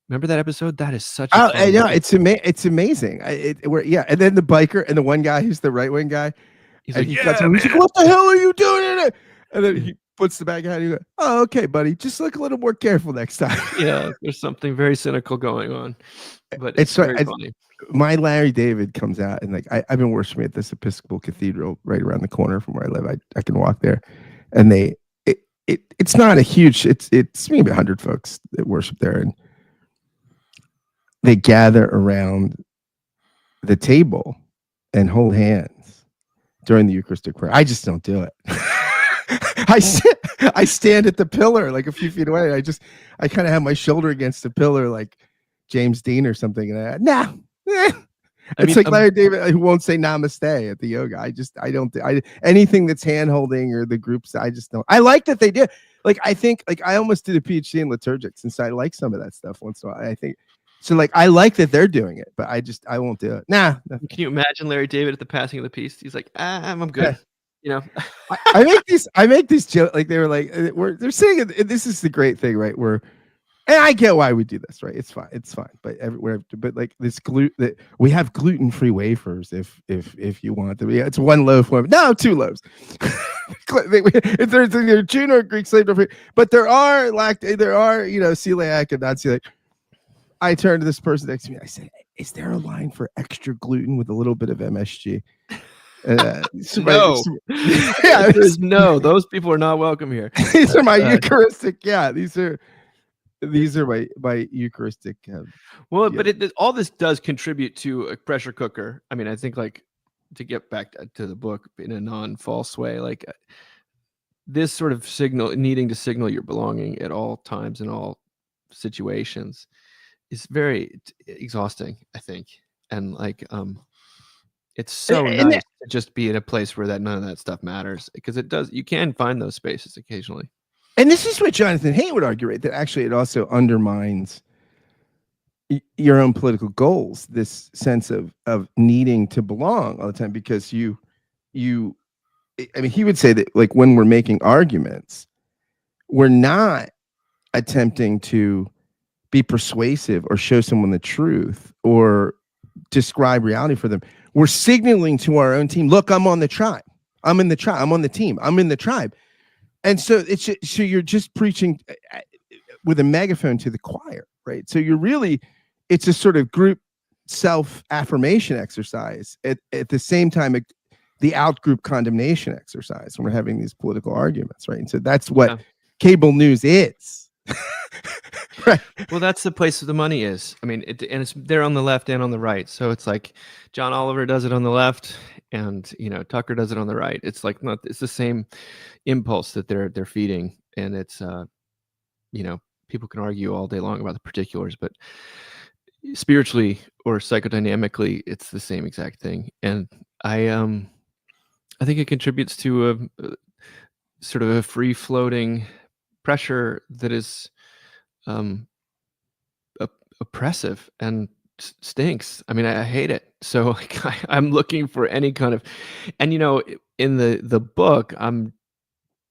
remember that episode? That is such a I know, it's amazing. And then the biker and the one guy who's the right wing guy, he's and like, he's like, yeah, man. what the hell are you doing in it? And then he puts the bag out and he goes, oh, okay, buddy, just look a little more careful next time. Yeah, there's something very cynical going on, but It's very funny. My Larry David comes out, and like I've been worshiping at this Episcopal cathedral right around the corner from where I live. I can walk there, and it's not a huge. It's maybe 100 folks that worship there, and they gather around the table and hold hands during the Eucharistic prayer. I just don't do it. I stand at the pillar like a few feet away. I kind of have my shoulder against the pillar like James Dean or something. And it's like Larry David who won't say namaste at the yoga. I don't anything that's hand holding or the groups. I just don't. I like that they did. Like, I think, like, I almost did a PhD in liturgics, and so I like some of that stuff once in a while. I think so. Like, I like that they're doing it, but I won't do it. Nah. Can you imagine Larry David at the passing of the peace? He's like, I'm good. I make these jokes, like they were like, they're saying this is the great thing, right? And I get why we do this, right? It's fine. But everywhere, but like this that we have gluten-free wafers if you want to. It's one loaf, no, 2 loaves. There's either Jew or Greek slave, but there are celiac and not celiac. I turned to this person next to me. I said, "Is there a line for extra gluten with a little bit of MSG?" No. Yeah, there's no. Those people are not welcome here. These are my Eucharistic. Yeah, these are my Eucharistic. Well, yeah. But all this does contribute to a pressure cooker. I mean, I think, like, to get back to the book in a non-false way, like this sort of needing to signal your belonging at all times in all situations is very exhausting, I think. And like, it's so nice to just be in a place where none of that stuff matters, because you can find those spaces occasionally. And this is what Jonathan Haidt would argue, right? That actually it also undermines your own political goals, this sense of needing to belong all the time, because I mean, he would say that, like, when we're making arguments, we're not attempting to be persuasive or show someone the truth or describe reality for them. We're signaling to our own team, look, I'm on the tribe. I'm in the tribe. I'm on the team. I'm in the tribe. And so you're just preaching with a megaphone to the choir, right? So it's a sort of group self-affirmation exercise at the same time, the out-group condemnation exercise when we're having these political arguments, right? And so that's what cable news is. Right. Well, that's the place where the money is. I mean, and it's there on the left and on the right. So it's like John Oliver does it on the left, and Tucker does it on the right. It's like it's the same impulse that they're feeding, and it's people can argue all day long about the particulars, but spiritually or psychodynamically, it's the same exact thing. And I think it contributes to a sort of a free floating pressure that is oppressive and stinks. I mean, I hate it. So like, I'm looking for any kind of, and in the book, I'm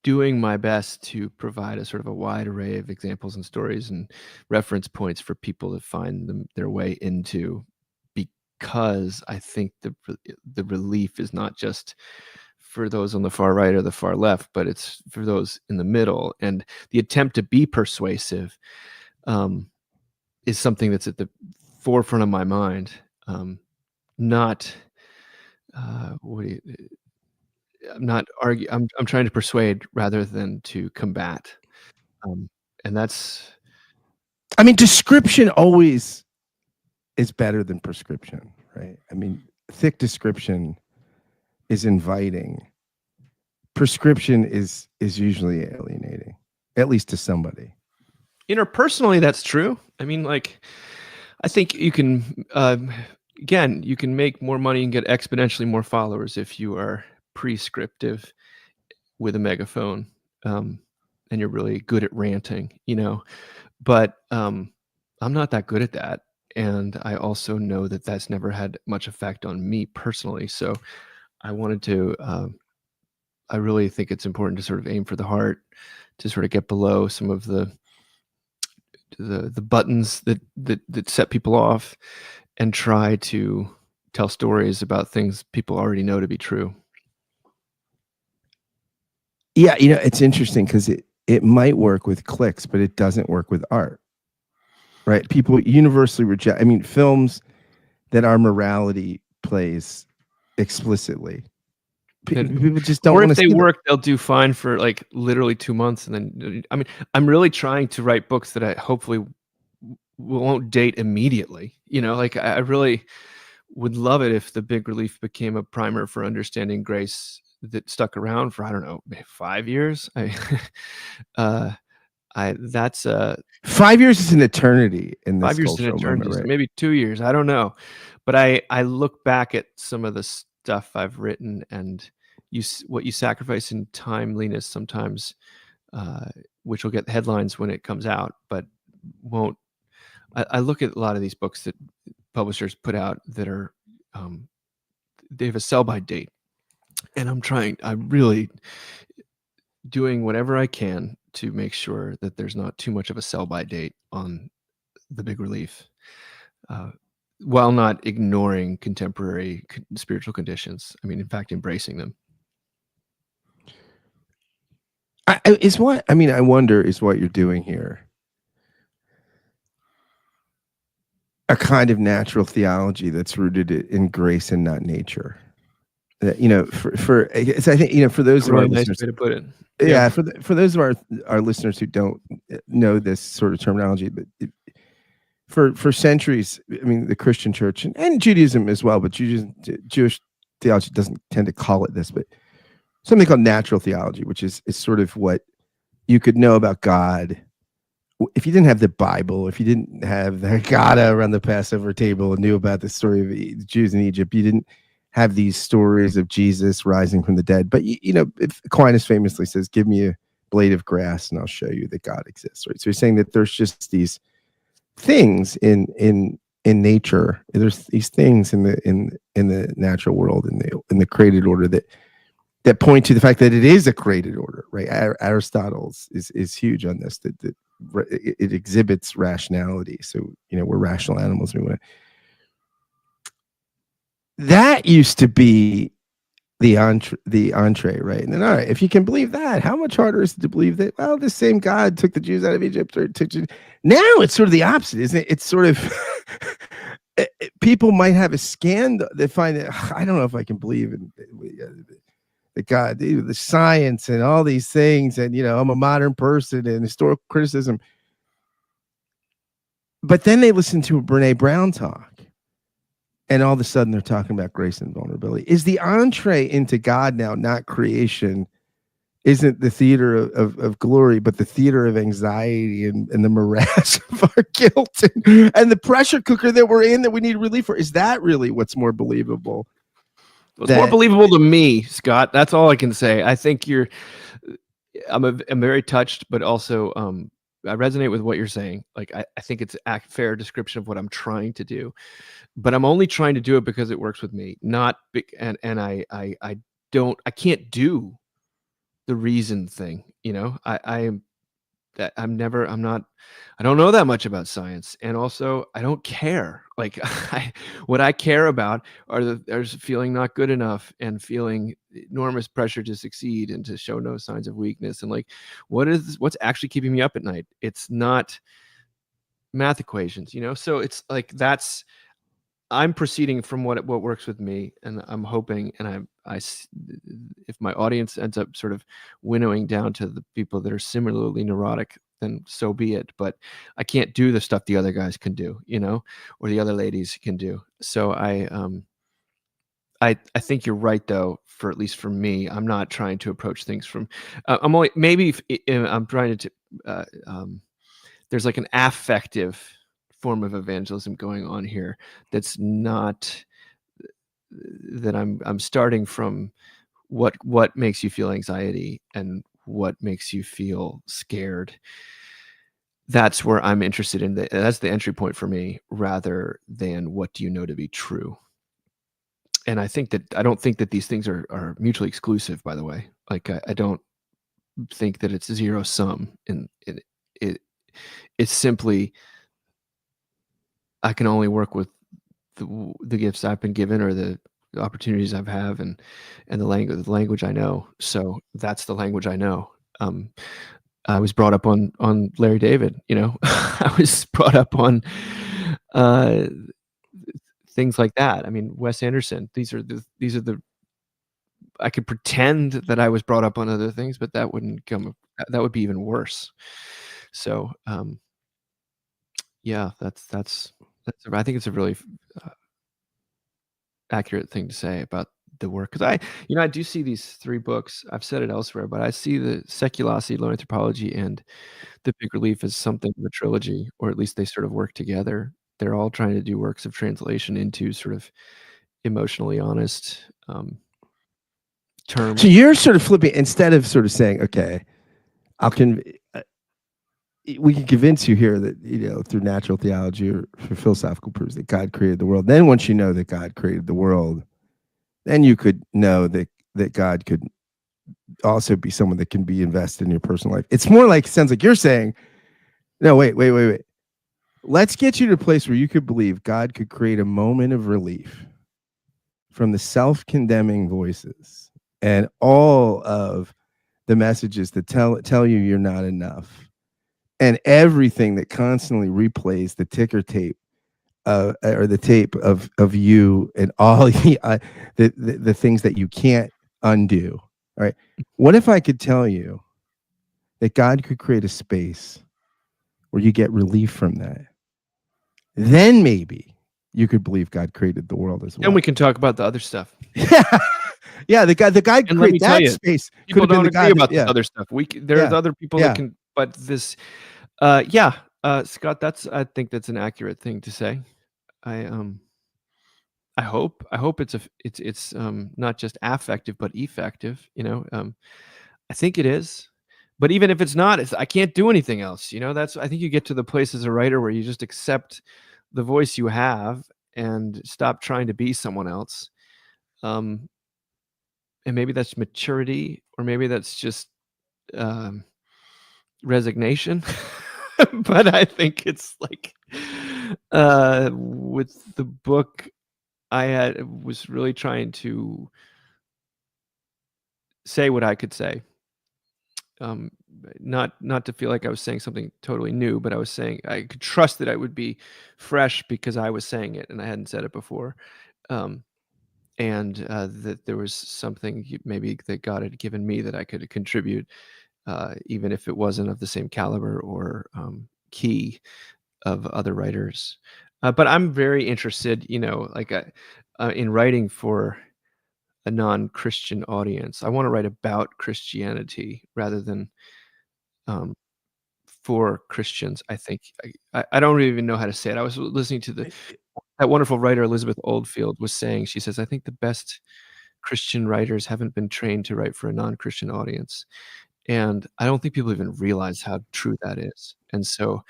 doing my best to provide a sort of a wide array of examples and stories and reference points for people to find their way into, because I think the relief is not just for those on the far right or the far left, but it's for those in the middle. And the attempt to be persuasive is something that's at the forefront of my mind. Not I'm not argue. I'm trying to persuade rather than to combat, and that's. I mean, description always is better than prescription, right? I mean, thick description is inviting. Prescription is usually alienating, at least to somebody. Interpersonally, that's true. I mean, like, I think you can, again, you can make more money and get exponentially more followers if you are prescriptive with a megaphone, and you're really good at ranting, but I'm not that good at that. And I also know that that's never had much effect on me personally. So I wanted to, I really think it's important to sort of aim for the heart, to sort of get below some of the buttons that set people off, and try to tell stories about things people already know to be true. Yeah, it's interesting because it might work with clicks, but it doesn't work with art. Right? People universally reject. I mean, films that are morality plays explicitly. People just don't. Or want if to they see work, they'll do fine for like literally 2 months, and then I mean, I'm really trying to write books that I hopefully won't date immediately. Like I really would love it if The Big Relief became a primer for understanding grace that stuck around for, I don't know, 5 years. That's 5 years is an eternity in this 5 years is an cultural eternity, moment, so right? maybe 2 years. I don't know, but I look back at some of the stuff I've written, and what you sacrifice in timeliness sometimes, which will get headlines when it comes out, but won't. I look at a lot of these books that publishers put out that are they have a sell-by date, and I'm really doing whatever I can to make sure that there's not too much of a sell-by date on The Big Relief, while not ignoring contemporary spiritual conditions. I mean, in fact, embracing them. I wonder, is what you're doing here a kind of natural theology that's rooted in grace and not nature? That, I think, for those That's a really of our nice listeners, way to put it. yeah, for those of our listeners who don't know this sort of terminology, but for centuries, I mean, the Christian church and Judaism as well, but Jewish theology doesn't tend to call it this, but something called natural theology, which is sort of what you could know about God if you didn't have the Bible, if you didn't have the Haggadah around the Passover table and knew about the story of the Jews in Egypt. You didn't have these stories of Jesus rising from the dead. But if Aquinas famously says, "Give me a blade of grass, and I'll show you that God exists." Right. So he's saying that there's just these things in nature. There's these things in the natural world, in the created order that point to the fact that it is a created order. Right. Aristotle is huge on this. That it exhibits rationality. So we're rational animals. That used to be the entree, right? And then, all right, if you can believe that, how much harder is it to believe that, well, the same God took the Jews out of Egypt, or now it's sort of the opposite, isn't it? It's sort of people might have a scandal. They find that, I don't know if I can believe in that God, the science and all these things, and I'm a modern person and historical criticism. But then they listen to a Brene Brown talk, and all of a sudden they're talking about grace and vulnerability. Is the entree into God now not creation? Isn't the theater of glory, but the theater of anxiety and the morass of our guilt and the pressure cooker that we're in that we need relief for? Is that really what's more believable? It's more believable to me, Scott. That's all I can say. I think I'm very touched, but also I resonate with what you're saying. Like I think it's a fair description of what I'm trying to do, but I'm only trying to do it because it works with me. Not and I can't do the reason thing. I don't know that much about science, and also I don't care. Like what I care about there's feeling not good enough and feeling enormous pressure to succeed and to show no signs of weakness, and like what's actually keeping me up at night. It's not math equations, so it's like I'm proceeding from what works with me, and I'm hoping, and if my audience ends up sort of winnowing down to the people that are similarly neurotic, then so be it. But I can't do the stuff the other guys can do, or the other ladies can do. So I think you're right, though. For at least for me, I'm not trying to approach things from. I'm only maybe I'm trying to. There's like an affective form of evangelism going on here that's not that I'm starting from what makes you feel anxiety and what makes you feel scared. That's where I'm interested in. That's the entry point for me, rather than what do you know to be true. And I don't think that these things are mutually exclusive, by the way. Like I don't think that it's zero sum, and it's simply I can only work with the gifts I've been given, or the opportunities I've have, and the language I know. So that's the language I know. I was brought up on Larry David, I was brought up on things like that. I mean, Wes Anderson. These are the I could pretend that I was brought up on other things, but that would be even worse. So yeah, that's I think it's a really accurate thing to say about the work, because I do see these 3 books. I've said it elsewhere, but I see the Seculosity, Low Anthropology, and The Big Relief as something of a trilogy, or at least they sort of work together. They're all trying to do works of translation into sort of emotionally honest terms. So you're sort of flipping, instead of sort of saying, okay, we can convince you here that, through natural theology or through philosophical proofs, that God created the world. Then once you know that God created the world, then you could know that God could also be someone that can be invested in your personal life. It's more like, it sounds like you're saying, no, wait. Let's get you to a place where you could believe God could create a moment of relief from the self-condemning voices and all of the messages that tell you you're not enough, and everything that constantly replays the ticker tape or the tape of you and all the things that you can't undo. All right. What if I could tell you that God could create a space where you get relief from that? Then maybe you could believe God created the world as well. And we can talk about the other stuff. Yeah, the guy And let me create tell that you, space. people don't agree about the the other stuff. There's other people that can, but this, Scott, I think that's an accurate thing to say. I hope it's not just affective but effective. I think it is, but even if it's not, I can't do anything else. I think you get to the place as a writer where you just accept the voice you have and stop trying to be someone else. And maybe that's maturity, or maybe that's just resignation. But I think it's like with the book, I was really trying to say what I could say. Not to feel like I was saying something totally new, but I was saying I could trust that I would be fresh because I was saying it and I hadn't said it before. and that there was something maybe that God had given me that I could contribute, even if it wasn't of the same caliber or key of other writers. But I'm very interested, like in writing for a non-Christian audience. I want to write about Christianity rather than um, for Christians. I think I don't even know how to say it. I was listening to that wonderful writer Elizabeth Oldfield was saying. She says, "I think the best Christian writers haven't been trained to write for a non-Christian audience," and I don't think people even realize how true that is. And so,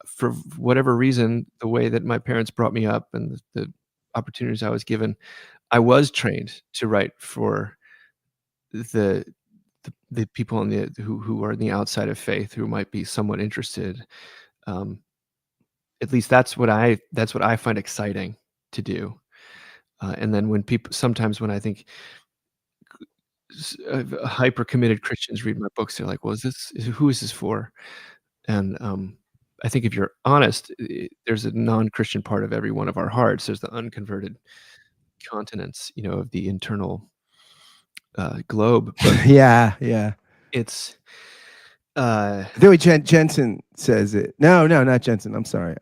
for whatever reason, the way that my parents brought me up and the opportunities I was given, I was trained to write for the the people on who are on the outside of faith who might be somewhat interested. Um, at least that's what I find exciting to do. And then when people sometimes when I think hyper committed Christians read my books, they're like, "Well, who is this for?" And I think if you're honest, there's a non-Christian part of every one of our hearts. There's the unconverted continents, of the internal globe, but Yeah. it's uh, The way Jensen says it. No, not Jensen. I'm sorry.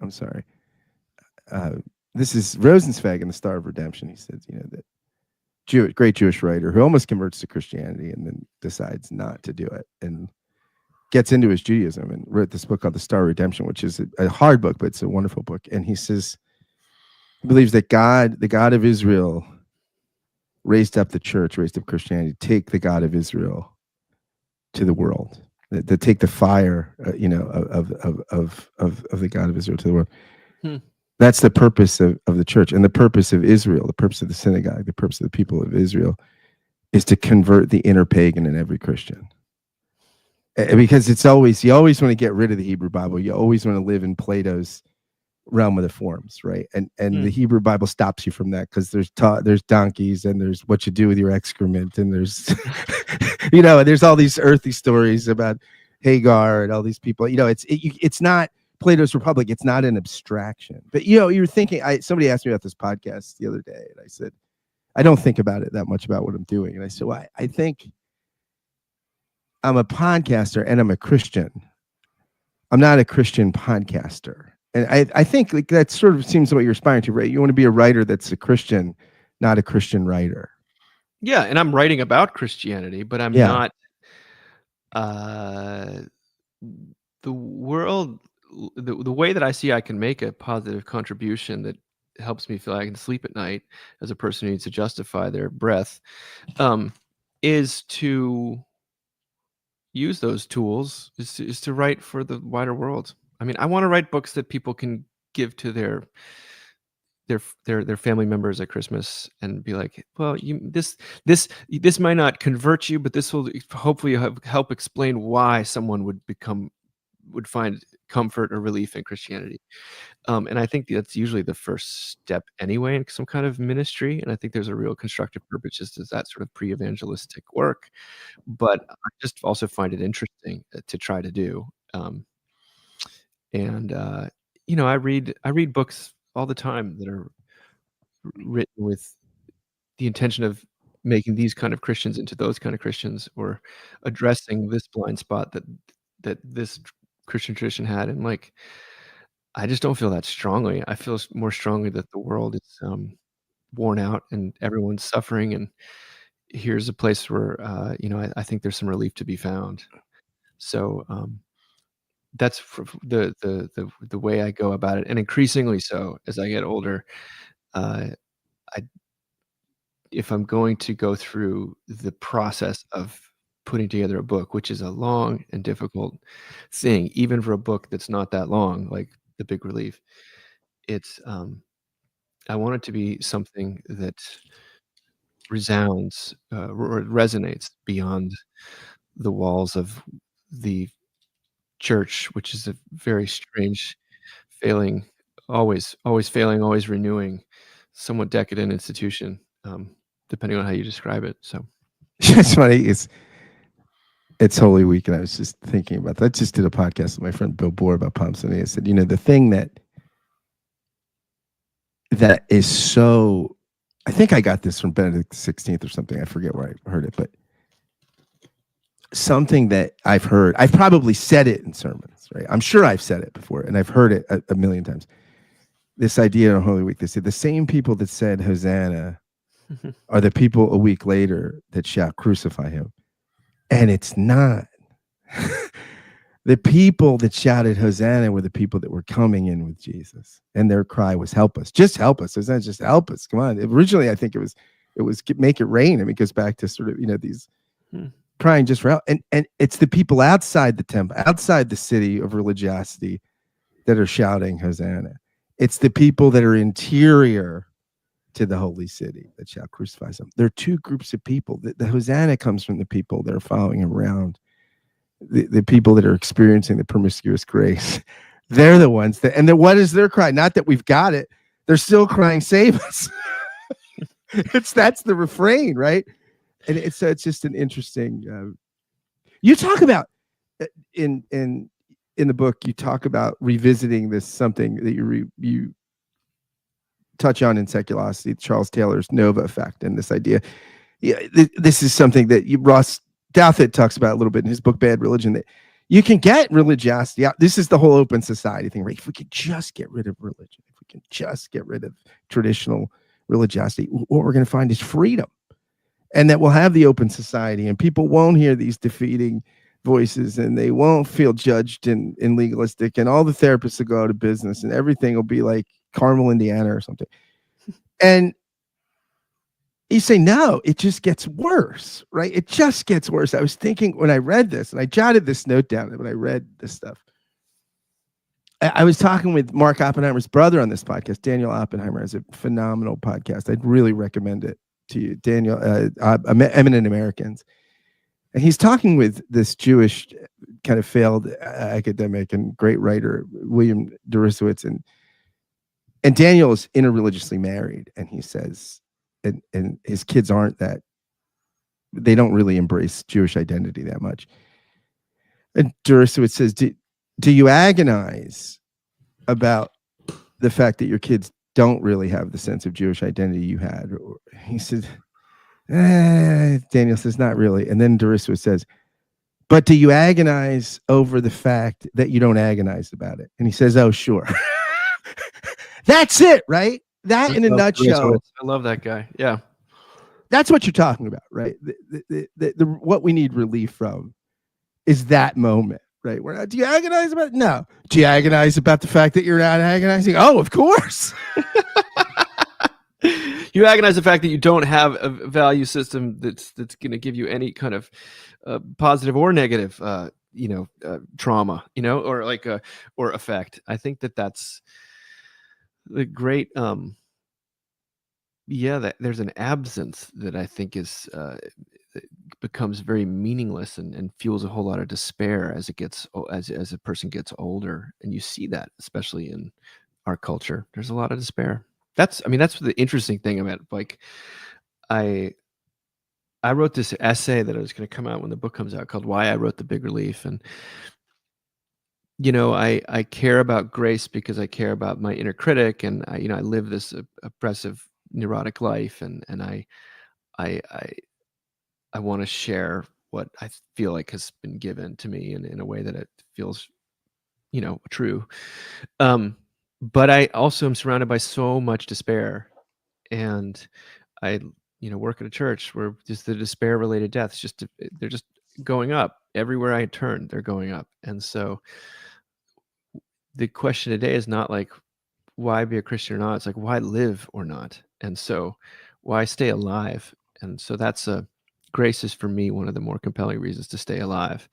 Uh, this is Rosenzweig in The Star of Redemption. He says, that great Jewish writer who almost converts to Christianity and then decides not to do it and gets into his Judaism and wrote this book called The Star of Redemption, which is a hard book, but it's a wonderful book. And he says he believes that God, the God of Israel, raised up the church, raised up Christianity, take the God of Israel to the world, to take the fire, of the God of Israel to the world. hmm. That's the purpose of the church, and the purpose of Israel, the purpose of the synagogue, the purpose of the people of Israel is to convert the inner pagan in every Christian. Because you always want to get rid of the Hebrew Bible. You always want to live in Plato's realm of the forms, right? And the Hebrew Bible stops you from that because there's donkeys and there's what you do with your excrement and there's there's all these earthy stories about Hagar and all these people. It's not Plato's Republic. It's not an abstraction. But you're thinking. Somebody asked me about this podcast the other day, and I said I don't think about it that much about what I'm doing. And I said, well, I think I'm a podcaster and I'm a Christian. I'm not a Christian podcaster. And I think like that sort of seems what you're aspiring to, right? You want to be a writer that's a Christian, not a Christian writer. Yeah, and I'm writing about Christianity, but I'm not the world the way that I see I can make a positive contribution that helps me feel I can sleep at night as a person who needs to justify their breath, is to use those tools, is to write for the wider world. I mean, I want to write books that people can give to their family members at Christmas and be like, well, this might not convert you, but this will hopefully help explain why someone would find comfort or relief in Christianity. And I think that's usually the first step anyway in some kind of ministry. And I think there's a real constructive purpose just as that sort of pre-evangelistic work. But I just also find it interesting to try to do. And I read books all the time that are written with the intention of making these kind of Christians into those kind of Christians, or addressing this blind spot that this Christian tradition had. And like, I just don't feel that strongly. I feel more strongly that the world is worn out and everyone's suffering. And here's a place where I think there's some relief to be found. So that's the way I go about it, and increasingly so as I get older. Uh, I If I'm going to go through the process of putting together a book, which is a long and difficult thing, even for a book that's not that long, like The Big Relief, it's I want it to be something that resounds or resonates beyond the walls of the church, which is a very strange, failing, always failing, always renewing, somewhat decadent institution, depending on how you describe it. So It's funny. It's Holy Week, and I was just thinking about that. I just did a podcast with my friend Bill Bohr about Palm Sunday. I said, the thing that is so I think I got this from Benedict XVI or something. I forget where I heard it, but something that I've heard, I've probably said it in sermons, right? I'm sure I've said it before, and I've heard it a million times. This idea on Holy Week, they said the same people that said Hosanna are the people a week later that shout, crucify him. And it's not. The people that shouted Hosanna were the people that were coming in with Jesus, and their cry was, help us, just help us. Hosanna, just help us. Come on. Originally, I think it was make it rain. I mean, it goes back to sort of, these crying just for help. And it's the people outside the temple, outside the city of religiosity that are shouting Hosanna. It's the people that are interior to the holy city that shall crucify him. There are two groups of people. The Hosanna comes from the people that are following him around. The people that are experiencing the promiscuous grace. They're the ones that, and then what is their cry? Not that we've got it. They're still crying, save us. That's the refrain, right? And it's just an interesting. You talk about in the book. You talk about revisiting this, something that you touch on in Seculosity, Charles Taylor's Nova effect, and this idea. Yeah, this is something that Ross Douthat talks about a little bit in his book Bad Religion, that you can get religiosity out. This is the whole open society thing, right? If we could just get rid of religion, if we can just get rid of traditional religiosity, what we're going to find is freedom, and that we'll have the open society, and people won't hear these defeating voices, and they won't feel judged and legalistic, and all the therapists will go out of business, and everything will be like Carmel, Indiana or something. And you say, no, it just gets worse, right? It just gets worse. I was thinking when I read this, and I jotted this note down when I read this stuff. I was talking with Mark Oppenheimer's brother on this podcast. Daniel Oppenheimer has a phenomenal podcast. I'd really recommend it to you. Daniel, Eminent Americans. And he's talking with this Jewish kind of failed academic and great writer, William Deresiewicz. And Daniel is interreligiously married. And he says, and his kids aren't that, they don't really embrace Jewish identity that much. And Deresiewicz says, do you agonize about the fact that your kids don't really have the sense of Jewish identity you had? He said, Daniel says, not really. And then Deresiewicz says, but do you agonize over the fact that you don't agonize about it? And he says, oh, sure. That's it, right? That in a nutshell. I love that guy. Yeah. That's what you're talking about, right? What we need relief from is that moment, right? Do you agonize about it? No. Do you agonize about the fact that you're not agonizing? Oh, of course. You agonize the fact that you don't have a value system that's going to give you any kind of positive or negative, trauma, or effect. I think that's the great, that there's an absence that I think is becomes very meaningless and fuels a whole lot of despair as a person gets older, and you see that especially in our culture. There's a lot of despair. That's the interesting thing about it. Like, I wrote this essay that was going to come out when the book comes out called "Why I Wrote the Big Relief," and I care about grace because I care about my inner critic, and I live this oppressive, neurotic life, and I want to share what I feel like has been given to me in a way that it feels, true. But I also am surrounded by so much despair, and I, work at a church where just the despair-related deaths they're just going up everywhere I turn. They're going up, and so the question today is not like why be a Christian or not. It's like why live or not, and so why stay alive. And so grace is for me one of the more compelling reasons to stay alive.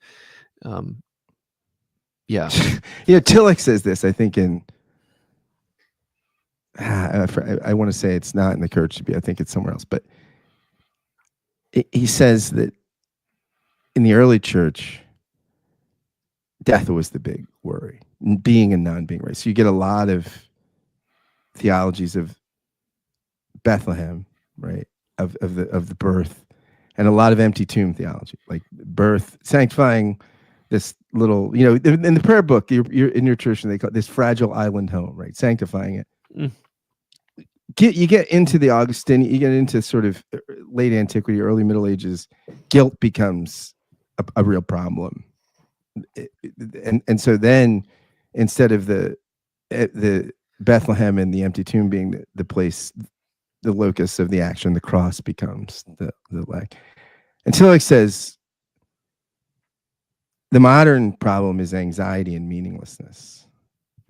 Yeah. Tillich says this, I think, in I want to say it's not in the Courage to Be. I think it's somewhere else. But he says that in the early church, death was the big worry, being and non-being, right? So you get a lot of theologies of Bethlehem, right, of the birth, and a lot of empty tomb theology, like birth, sanctifying this little, in the prayer book, you're in your church, and they call it this fragile island home, right? Sanctifying it. you get into the Augustine, you get into sort of late antiquity, early Middle Ages, guilt becomes a real problem. And so then instead of the Bethlehem and the empty tomb being the place, the locus of the action, the cross becomes the like. And Tillich says the modern problem is anxiety and meaninglessness,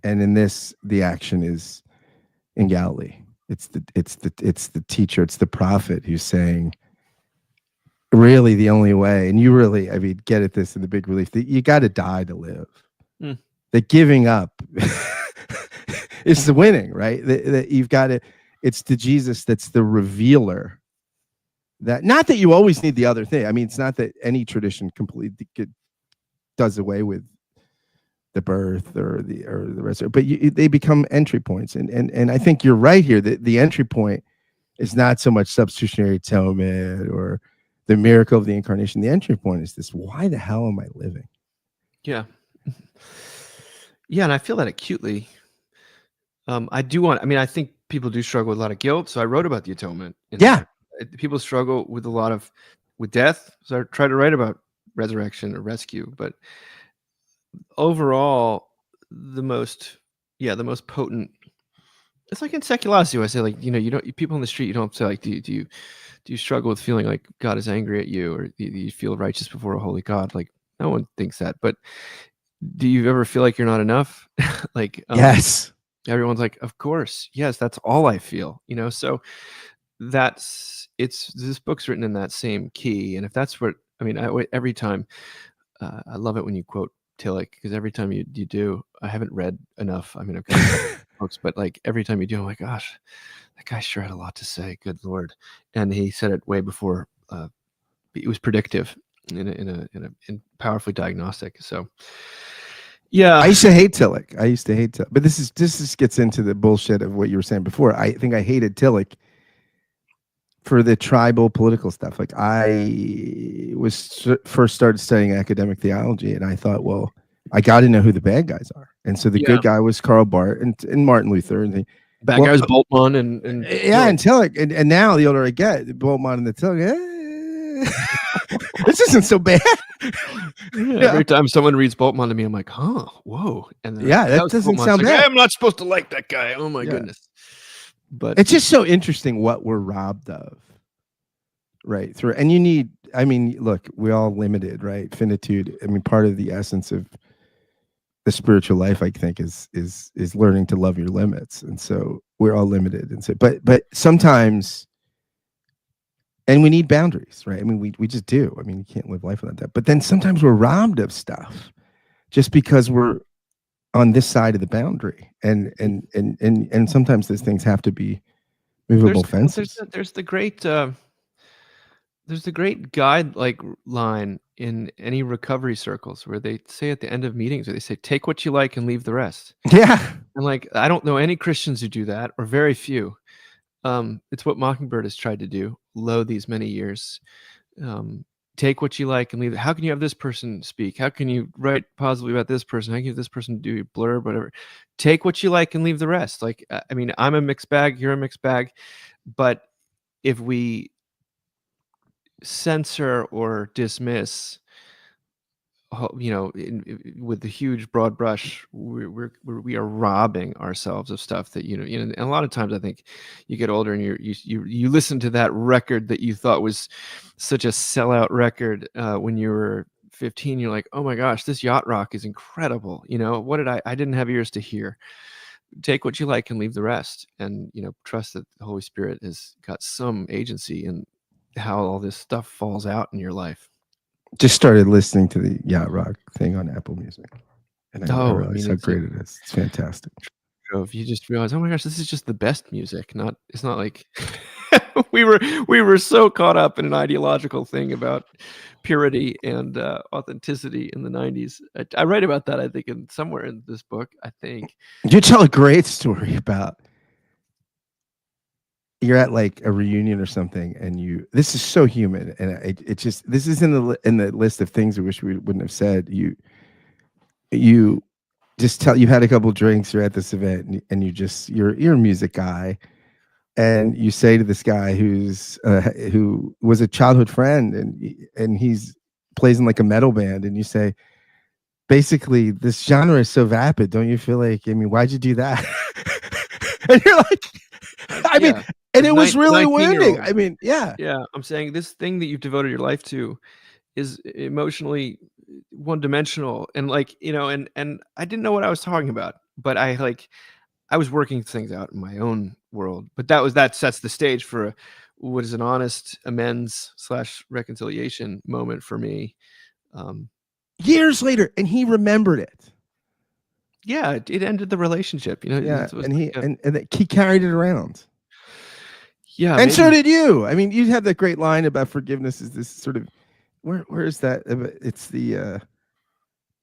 and in this, the action is in Galilee. It's the teacher, it's the prophet who's saying, really, the only way, and you really, I mean, get at this in the big relief, that you got to die to live. Mm. That giving up is the winning, right? That you've got to. It's the Jesus that's the revealer. That not that you always need the other thing. I mean, it's not that any tradition completely does away with the birth or the rest of it, but they become entry points. And I think you're right here that the entry point is not so much substitutionary atonement or the miracle of the incarnation. The entry point is this: why the hell am I living? Yeah. Yeah, and I feel that acutely. I think people do struggle with a lot of guilt. So I wrote about the atonement. Yeah. People struggle with with death. So I try to write about resurrection or rescue. But overall, the most potent. It's like in secularity, I say, like, people in the street, you don't say, like, do you struggle with feeling like God is angry at you, or do you feel righteous before a holy God? Like, no one thinks that. But do you ever feel like you're not enough? Like, yes. Everyone's like, of course, yes, that's all I feel, so this book's written in that same key. And if that's what, every time, I love it when you quote Tillich, because every time you do, I haven't read enough. I've got books, but like every time you do, I'm like, gosh, that guy sure had a lot to say. Good Lord. And he said it way before, it was predictive and powerfully diagnostic. So, yeah, I used to hate Tillich. But this gets into the bullshit of what you were saying before. I think I hated Tillich for the tribal political stuff. Like, I first started studying academic theology, and I thought, well, I got to know who the bad guys are. And so the good guy was Karl Barth and Martin Luther, and bad guy was Bultmann and and Tillich. And now the older I get, Bultmann and the Tillich. This isn't so bad. Every time someone reads Bultmann to me, I'm like, huh, whoa. And then that doesn't sound bad. I'm not supposed to like that guy. Oh my goodness. But it's just so interesting what we're robbed of, right? And you need, look, we're all limited, right? Finitude. Part of the essence of the spiritual life, I think, is learning to love your limits. And so we're all limited. And so, but sometimes, and we need boundaries, right? We just do. You can't live life without that. But then sometimes we're robbed of stuff just because we're on this side of the boundary, and sometimes those things have to be movable fences. There's the great guide line in any recovery circles where they say at the end of meetings, where they say, take what you like and leave the rest. Yeah. And I don't know any Christians who do that, or very few. It's what Mockingbird has tried to do these many years. Take what you like and leave it. How can you have this person speak? How can you write positively about this person? How can you have this person do your blurb, whatever? Take what you like and leave the rest. I'm a mixed bag, you're a mixed bag. But if we censor or dismiss, with the huge broad brush, we are robbing ourselves of stuff that, and a lot of times I think you get older and you listen to that record that you thought was such a sellout record when you were 15. You're like, oh my gosh, this yacht rock is incredible. I didn't have ears to hear. Take what you like and leave the rest, and trust that the Holy Spirit has got some agency in how all this stuff falls out in your life. Just started listening to the yacht rock thing on Apple Music, and I realized how great it is. It's fantastic. If you just realize, oh my gosh, this is just the best music. It's not like we were so caught up in an ideological thing about purity and authenticity in the 90s. I write about that, I think, somewhere in this book. I think you tell a great story about you're at like a reunion or something, and this is so human, and this is in the list of things I wish we wouldn't have said. You just tell, you've had a couple drinks, you're at this event, and you're a music guy, and you say to this guy who was a childhood friend, and he's plays in like a metal band, and you say, basically, this genre is so vapid. Don't you feel like, I mean, why'd you do that? And you're like, I mean, Yeah, and as it was really wounding. 19-year-old. I mean, yeah. Yeah, I'm saying this thing that you've devoted your life to is emotionally one-dimensional, and like, and I didn't know what I was talking about, but I was working things out in my own world. But that sets the stage for what is an honest amends slash reconciliation moment for me. Um, Years later, and he remembered it. yeah, it ended the relationship. Yeah, It was and like he carried it around. yeah, And so maybe did you. I mean, you had that great line about forgiveness is this sort of where is that? It's the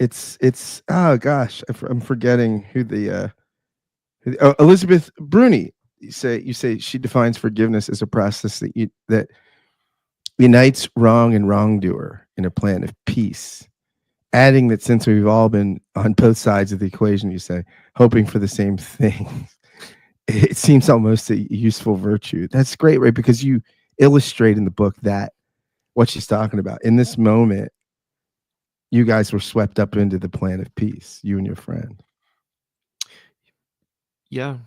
it's oh gosh, I'm forgetting who Elizabeth Bruni. You say she defines forgiveness as a process that unites wrong and wrongdoer in a plan of peace. Adding that since we've all been on both sides of the equation, you say, hoping for the same thing, it seems almost a useful virtue. That's great, right? Because you illustrate in the book that what she's talking about. In this moment, you guys were swept up into the plan of peace, you and your friend. yeah,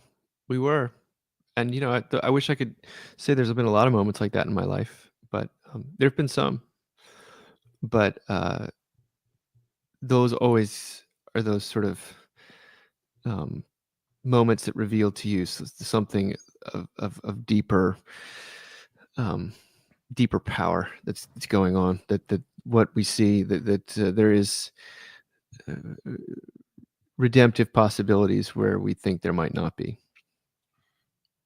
we were. And I wish I could say there's been a lot of moments like that in my life, but there've been some. But those always are those sort of um, moments that reveal to you something of um, deeper power that's going on. That what we see that there is uh, redemptive possibilities where we think there might not be.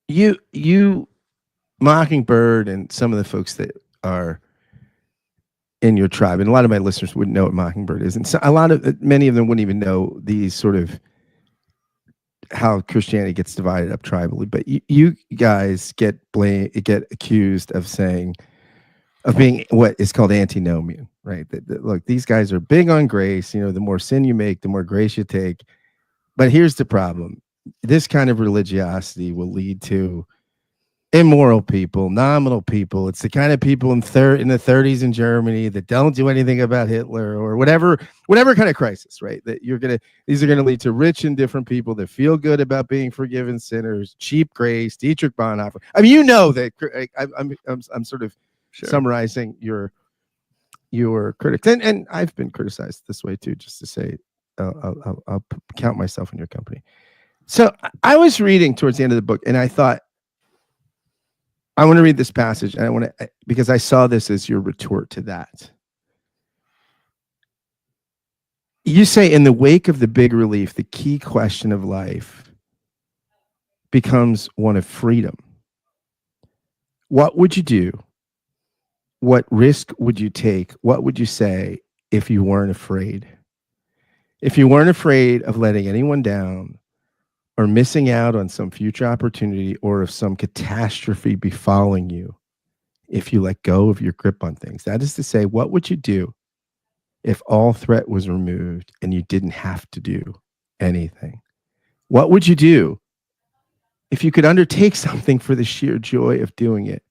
You Mockingbird and some of the folks that are in your tribe, and a lot of my listeners wouldn't know what Mockingbird is, and so many of them wouldn't even know these sort of how Christianity gets divided up tribally. But you guys get accused of being what is called antinomian, right? Look, these guys are big on grace. The more sin you make, the more grace you take. But here's the problem: this kind of religiosity will lead to immoral people, nominal people. It's the kind of people in the 30s in Germany that don't do anything about Hitler or whatever kind of crisis, right? These are gonna lead to rich and different people that feel good about being forgiven sinners, cheap grace, Dietrich Bonhoeffer. I mean, that I'm sort of Sure. summarizing your critics, and I've been criticized this way too, just to say I'll count myself in your company. So I was reading towards the end of the book, and I thought, I want to read this passage, and because I saw this as your retort to that. You say, in the wake of the big relief, the key question of life becomes one of freedom. What would you do? What risk would you take? What would you say if you weren't afraid? If you weren't afraid of letting anyone down or missing out on some future opportunity or of some catastrophe befalling you, if you let go of your grip on things. That is to say, what would you do if all threat was removed and you didn't have to do anything? What would you do if you could undertake something for the sheer joy of doing it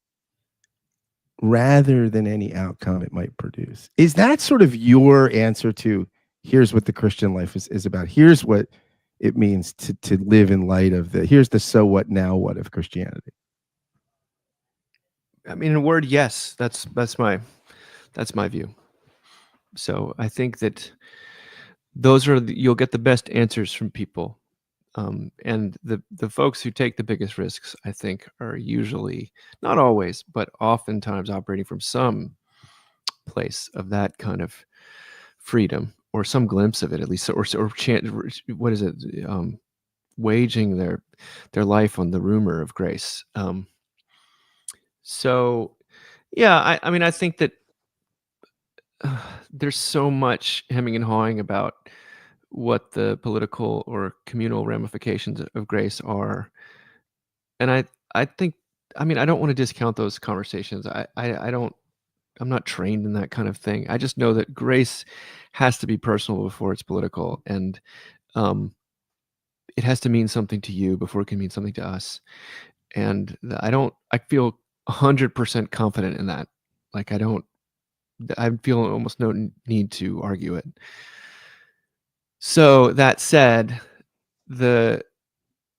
rather than any outcome it might produce? Is that sort of your answer to, here's what the Christian life is about? Here's what it means to live in light of here's the so what now what of Christianity? I mean, in a word, yes. That's my view. So I think that you'll get the best answers from people, and the folks who take the biggest risks, I think, are usually, not always, but oftentimes operating from some place of that kind of freedom, or some glimpse of it at least, or what is it? Waging their life on the rumor of grace. So yeah, I mean, I think that there's so much hemming and hawing about what the political or communal ramifications of grace are, and I think, I mean, I don't want to discount those conversations. I don't. I'm not trained in that kind of thing. I just know that grace has to be personal before it's political, and um, it has to mean something to you before it can mean something to us. and I feel 100% confident in that. Like, I feel almost no need to argue it. So that said, the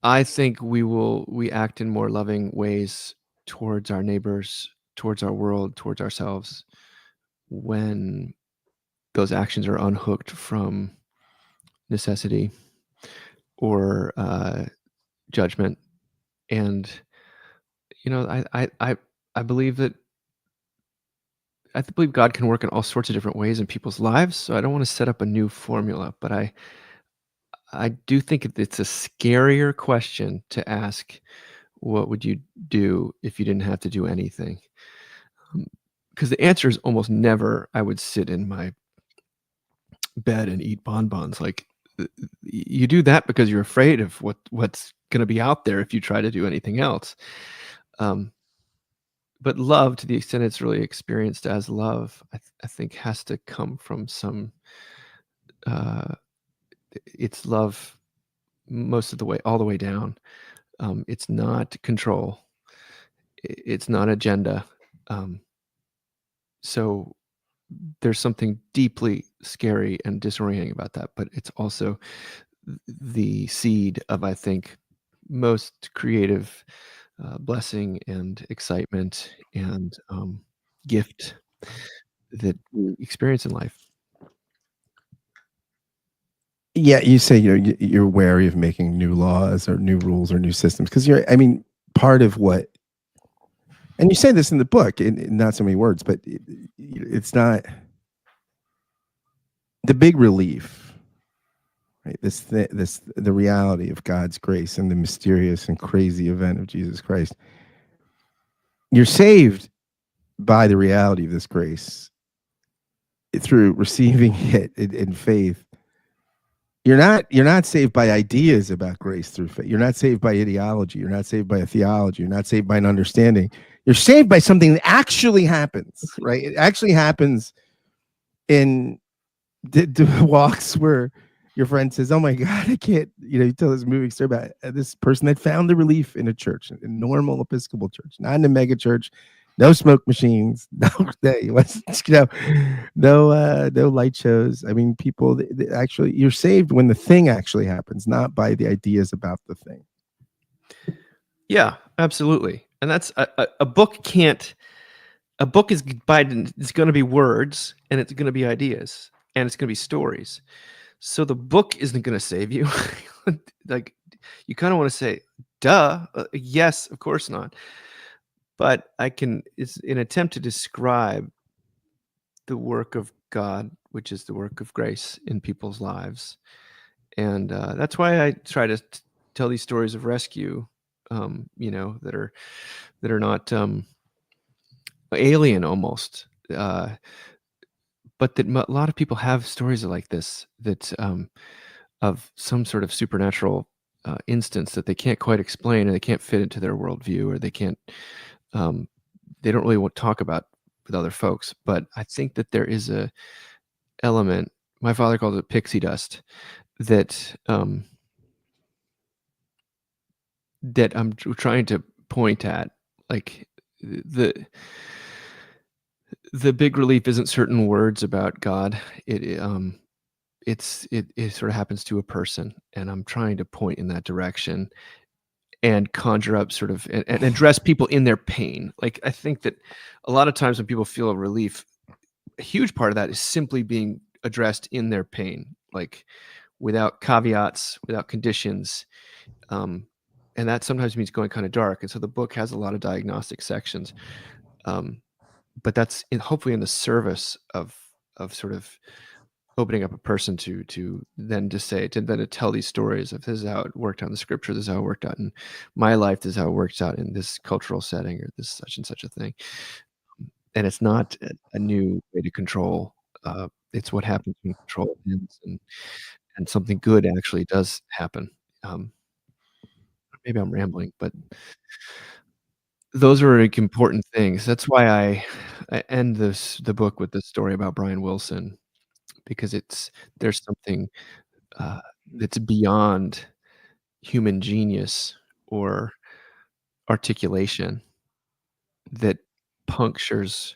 I think we act in more loving ways towards our neighbors, towards our world, towards ourselves when those actions are unhooked from necessity or judgment. And I believe that I believe God can work in all sorts of different ways in people's lives. So I don't want to set up a new formula, but I do think it's a scarier question to ask. What would you do if you didn't have to do anything? Because the answer is almost never, I would sit in my bed and eat bonbons. Like, you do that because you're afraid of what's going to be out there if you try to do anything else. Um, but love, to the extent it's really experienced as love, I think has to come from some. Uh, it's love most of the way, all the way down. It's not control. It's not agenda. Um, so there's something deeply scary and disorienting about that, but it's also the seed of, I think, most creative blessing and excitement and gift that we experience in life. Yeah, you say you're wary of making new laws or new rules or new systems because I mean, part of what, and you say this in the book in not so many words, but it's not the big relief, right? The reality of God's grace and the mysterious and crazy event of Jesus Christ. You're saved by the reality of this grace through receiving it in faith. You're not saved by ideas about grace through faith. You're not saved by ideology. You're not saved by a theology. You're not saved by an understanding. You're saved by something that actually happens, right? It actually happens in the walks where your friend says, "Oh my God, I can't." You tell this moving story about this person that found the relief in a church, a normal Episcopal church, not in a mega church. No smoke machines, no, no light shows. I mean, people actually, you're saved when the thing actually happens, not by the ideas about the thing. Yeah, absolutely. And that's a book can't. A book is it's going to be words, and it's going to be ideas, and it's going to be stories. So the book isn't going to save you. Like, you kind of want to say, duh, yes, of course not. But it's an attempt to describe the work of God, which is the work of grace in people's lives. And that's why I try to tell these stories of rescue, that are not alien almost. But that a lot of people have stories like this, that of some sort of supernatural instance that they can't quite explain, and they can't fit into their worldview, or um, they don't really want to talk about with other folks. But I think that there is a element. My father calls it pixie dust, that that I'm trying to point at. Like, the the big relief isn't certain words about God. It sort of happens to a person, and I'm trying to point in that direction and conjure up sort of and address people in their pain. Like, I think that a lot of times when people feel a relief, a huge part of that is simply being addressed in their pain, like, without caveats, without conditions. Um, and that sometimes means going kind of dark. And so the book has a lot of diagnostic sections. But that's hopefully in the service of sort of opening up a person to then to tell these stories of, this is how it worked out in the scripture, this is how it worked out in my life, this is how it works out in this cultural setting, or this such and such a thing. And it's not a new way to control. It's what happens when control ends, and something good actually does happen. Um, Maybe I'm rambling, but those are, like, important things. That's why I end the book with this story about Brian Wilson, because there's something uh, that's beyond human genius, or articulation that punctures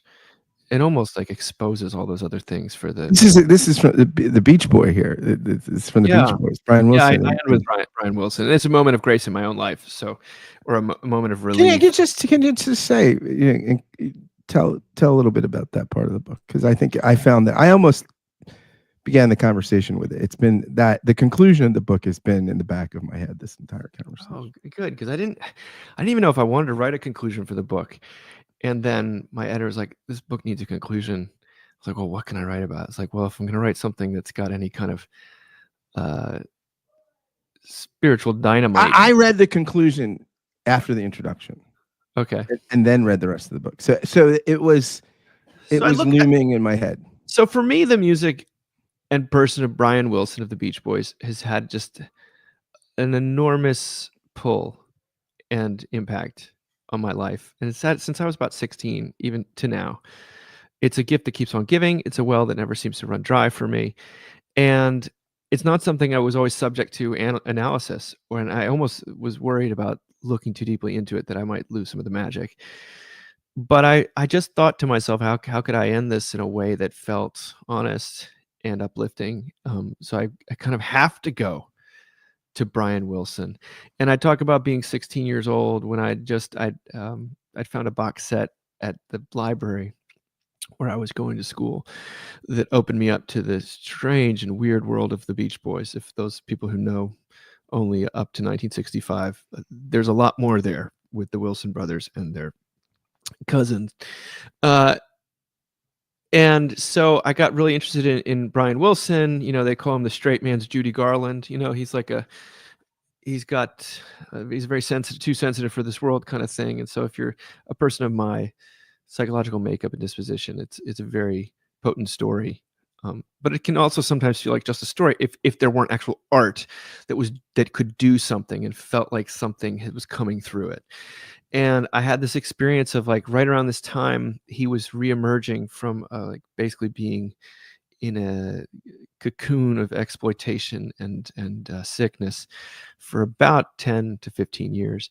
and almost like exposes all those other things for the This is from the Beach Boy here. It's from the Beach yeah. Boys, Brian Yeah, I Wilson. end with Brian Wilson. It's a moment of grace in my own life, so or a moment of relief. Can you just say, tell a little bit about that part of the book? Because I think I found that I almost began the conversation with it. It's been that the conclusion of the book has been in the back of my head this entire conversation. Oh, good, because I didn't even know if I wanted to write a conclusion for the book. And then my editor was like, "This book needs a conclusion." I was like, "Well, what can I write about?" It's like, "Well, if I'm gonna write something that's got any kind of uh, spiritual dynamite." I read the conclusion after the introduction, Okay. and then read the rest of the book. So it was So I look at looming in my head. so for me, the music and person of Brian Wilson of the Beach Boys has had just an enormous pull and impact on my life, and it's had since I was about 16, even to now. It's a gift that keeps on giving. It's a well that never seems to run dry for me, and it's not something I was always subject to analysis. When I almost was worried about looking too deeply into it, that I might lose some of the magic. But I just thought to myself, how could I end this in a way that felt honest and uplifting? So I kind of have to go to Brian Wilson, and I talk about being 16 years old when I'd found a box set at the library where I was going to school that opened me up to the strange and weird world of the Beach Boys. If those people who know only up to 1965, there's a lot more there with the Wilson brothers and their cousins. Uh, and so I got really interested in Brian Wilson. You know, they call him the straight man's Judy Garland. You know, he's like he's very sensitive, too sensitive for this world kind of thing. And so if you're a person of my psychological makeup and disposition, it's a very potent story. But it can also sometimes feel like just a story if there weren't actual art that could do something and felt like something was coming through it. And I had this experience of like right around this time he was reemerging from like basically being in a cocoon of exploitation and sickness for about 10 to 15 years.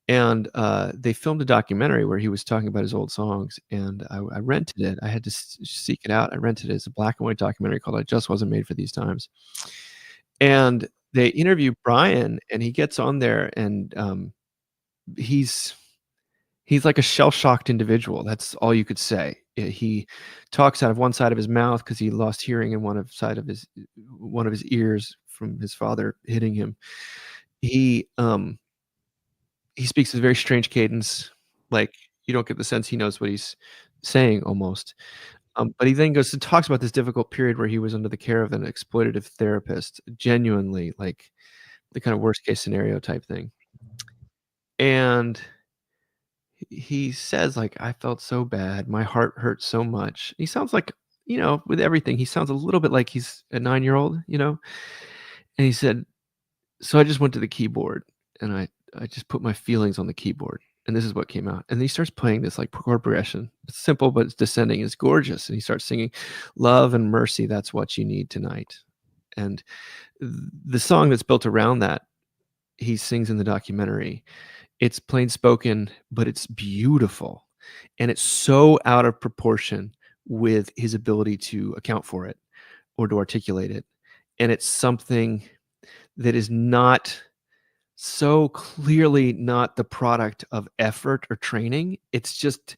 And they filmed a documentary where he was talking about his old songs, and I rented it. I had to seek it out. I rented it as a black and white documentary called "I Just Wasn't Made for These Times." And they interview Brian, and he gets on there, and he's like a shell-shocked individual. That's all you could say. He talks out of one side of his mouth because he lost hearing in one of his ears from his father hitting him. He speaks a very strange cadence, like, you don't get the sense he knows what he's saying almost. But he then goes and talks about this difficult period where he was under the care of an exploitative therapist, genuinely, like, the kind of worst case scenario type thing. And he says, like, "I felt so bad, my heart hurt so much." He sounds like, with everything, he sounds a little bit like he's a 9-year-old, And he said, "So I just went to the keyboard, and I just put my feelings on the keyboard, and this is what came out." And he starts playing this like chord progression. It's simple, but it's descending. It's gorgeous. And he starts singing, "Love and mercy, that's what you need tonight." And the song that's built around that, he sings in the documentary. It's plain spoken, but it's beautiful. And it's so out of proportion with his ability to account for it or to articulate it. And it's something that is not so clearly not the product of effort or training. It's just,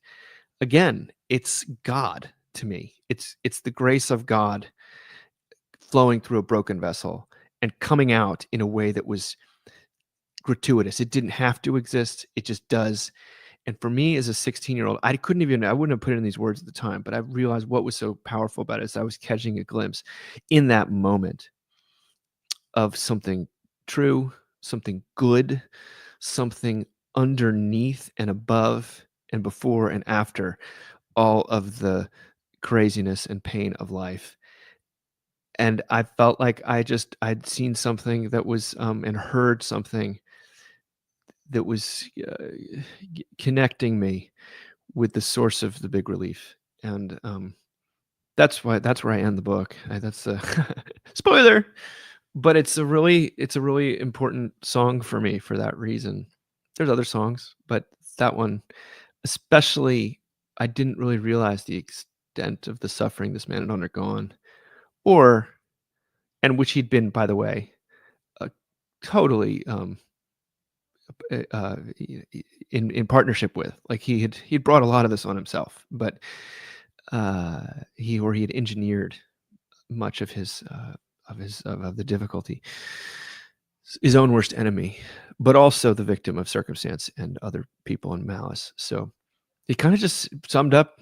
again, it's God to me. It's the grace of God flowing through a broken vessel and coming out in a way that was gratuitous. It didn't have to exist. It just does. And for me as a 16-year-old, I wouldn't have put it in these words at the time, but I realized what was so powerful about it is I was catching a glimpse in that moment of something true, something good, something underneath and above and before and after all of the craziness and pain of life. And I felt like I'd seen something that was and heard something that was connecting me with the source of the big relief. And that's where I end the book. That's a spoiler, but it's a really important song for me for that reason. There's other songs, but that one, especially, I didn't really realize the extent of the suffering this man had undergone, or and which he'd been, by the way, totally in partnership with. Like he'd brought a lot of this on himself, but he had engineered much of the difficulty, his own worst enemy, but also the victim of circumstance and other people and malice. So he kind of just summed up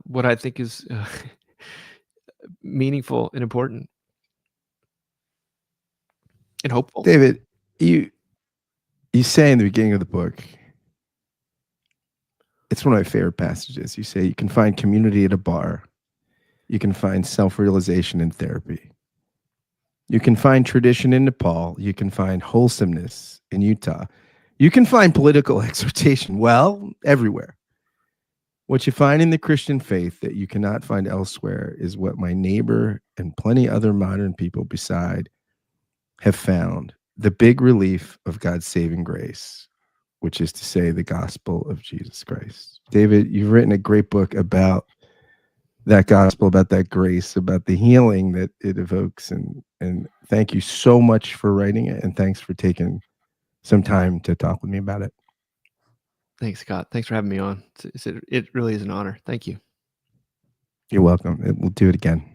what I think is meaningful and important and hopeful. David, you say in the beginning of the book, it's one of my favorite passages. You say you can find community at a bar. You can find self-realization in therapy. You can find tradition in Nepal. You can find wholesomeness in Utah. You can find political exhortation, well, everywhere. What you find in the Christian faith that you cannot find elsewhere is what my neighbor and plenty other modern people beside have found: the big relief of God's saving grace, which is to say the gospel of Jesus Christ. David, you've written a great book about that gospel, about that grace, about the healing that it evokes. And thank you so much for writing it. And thanks for taking some time to talk with me about it. Thanks, Scott. Thanks for having me on. It really is an honor. Thank you. You're welcome. We'll do it again.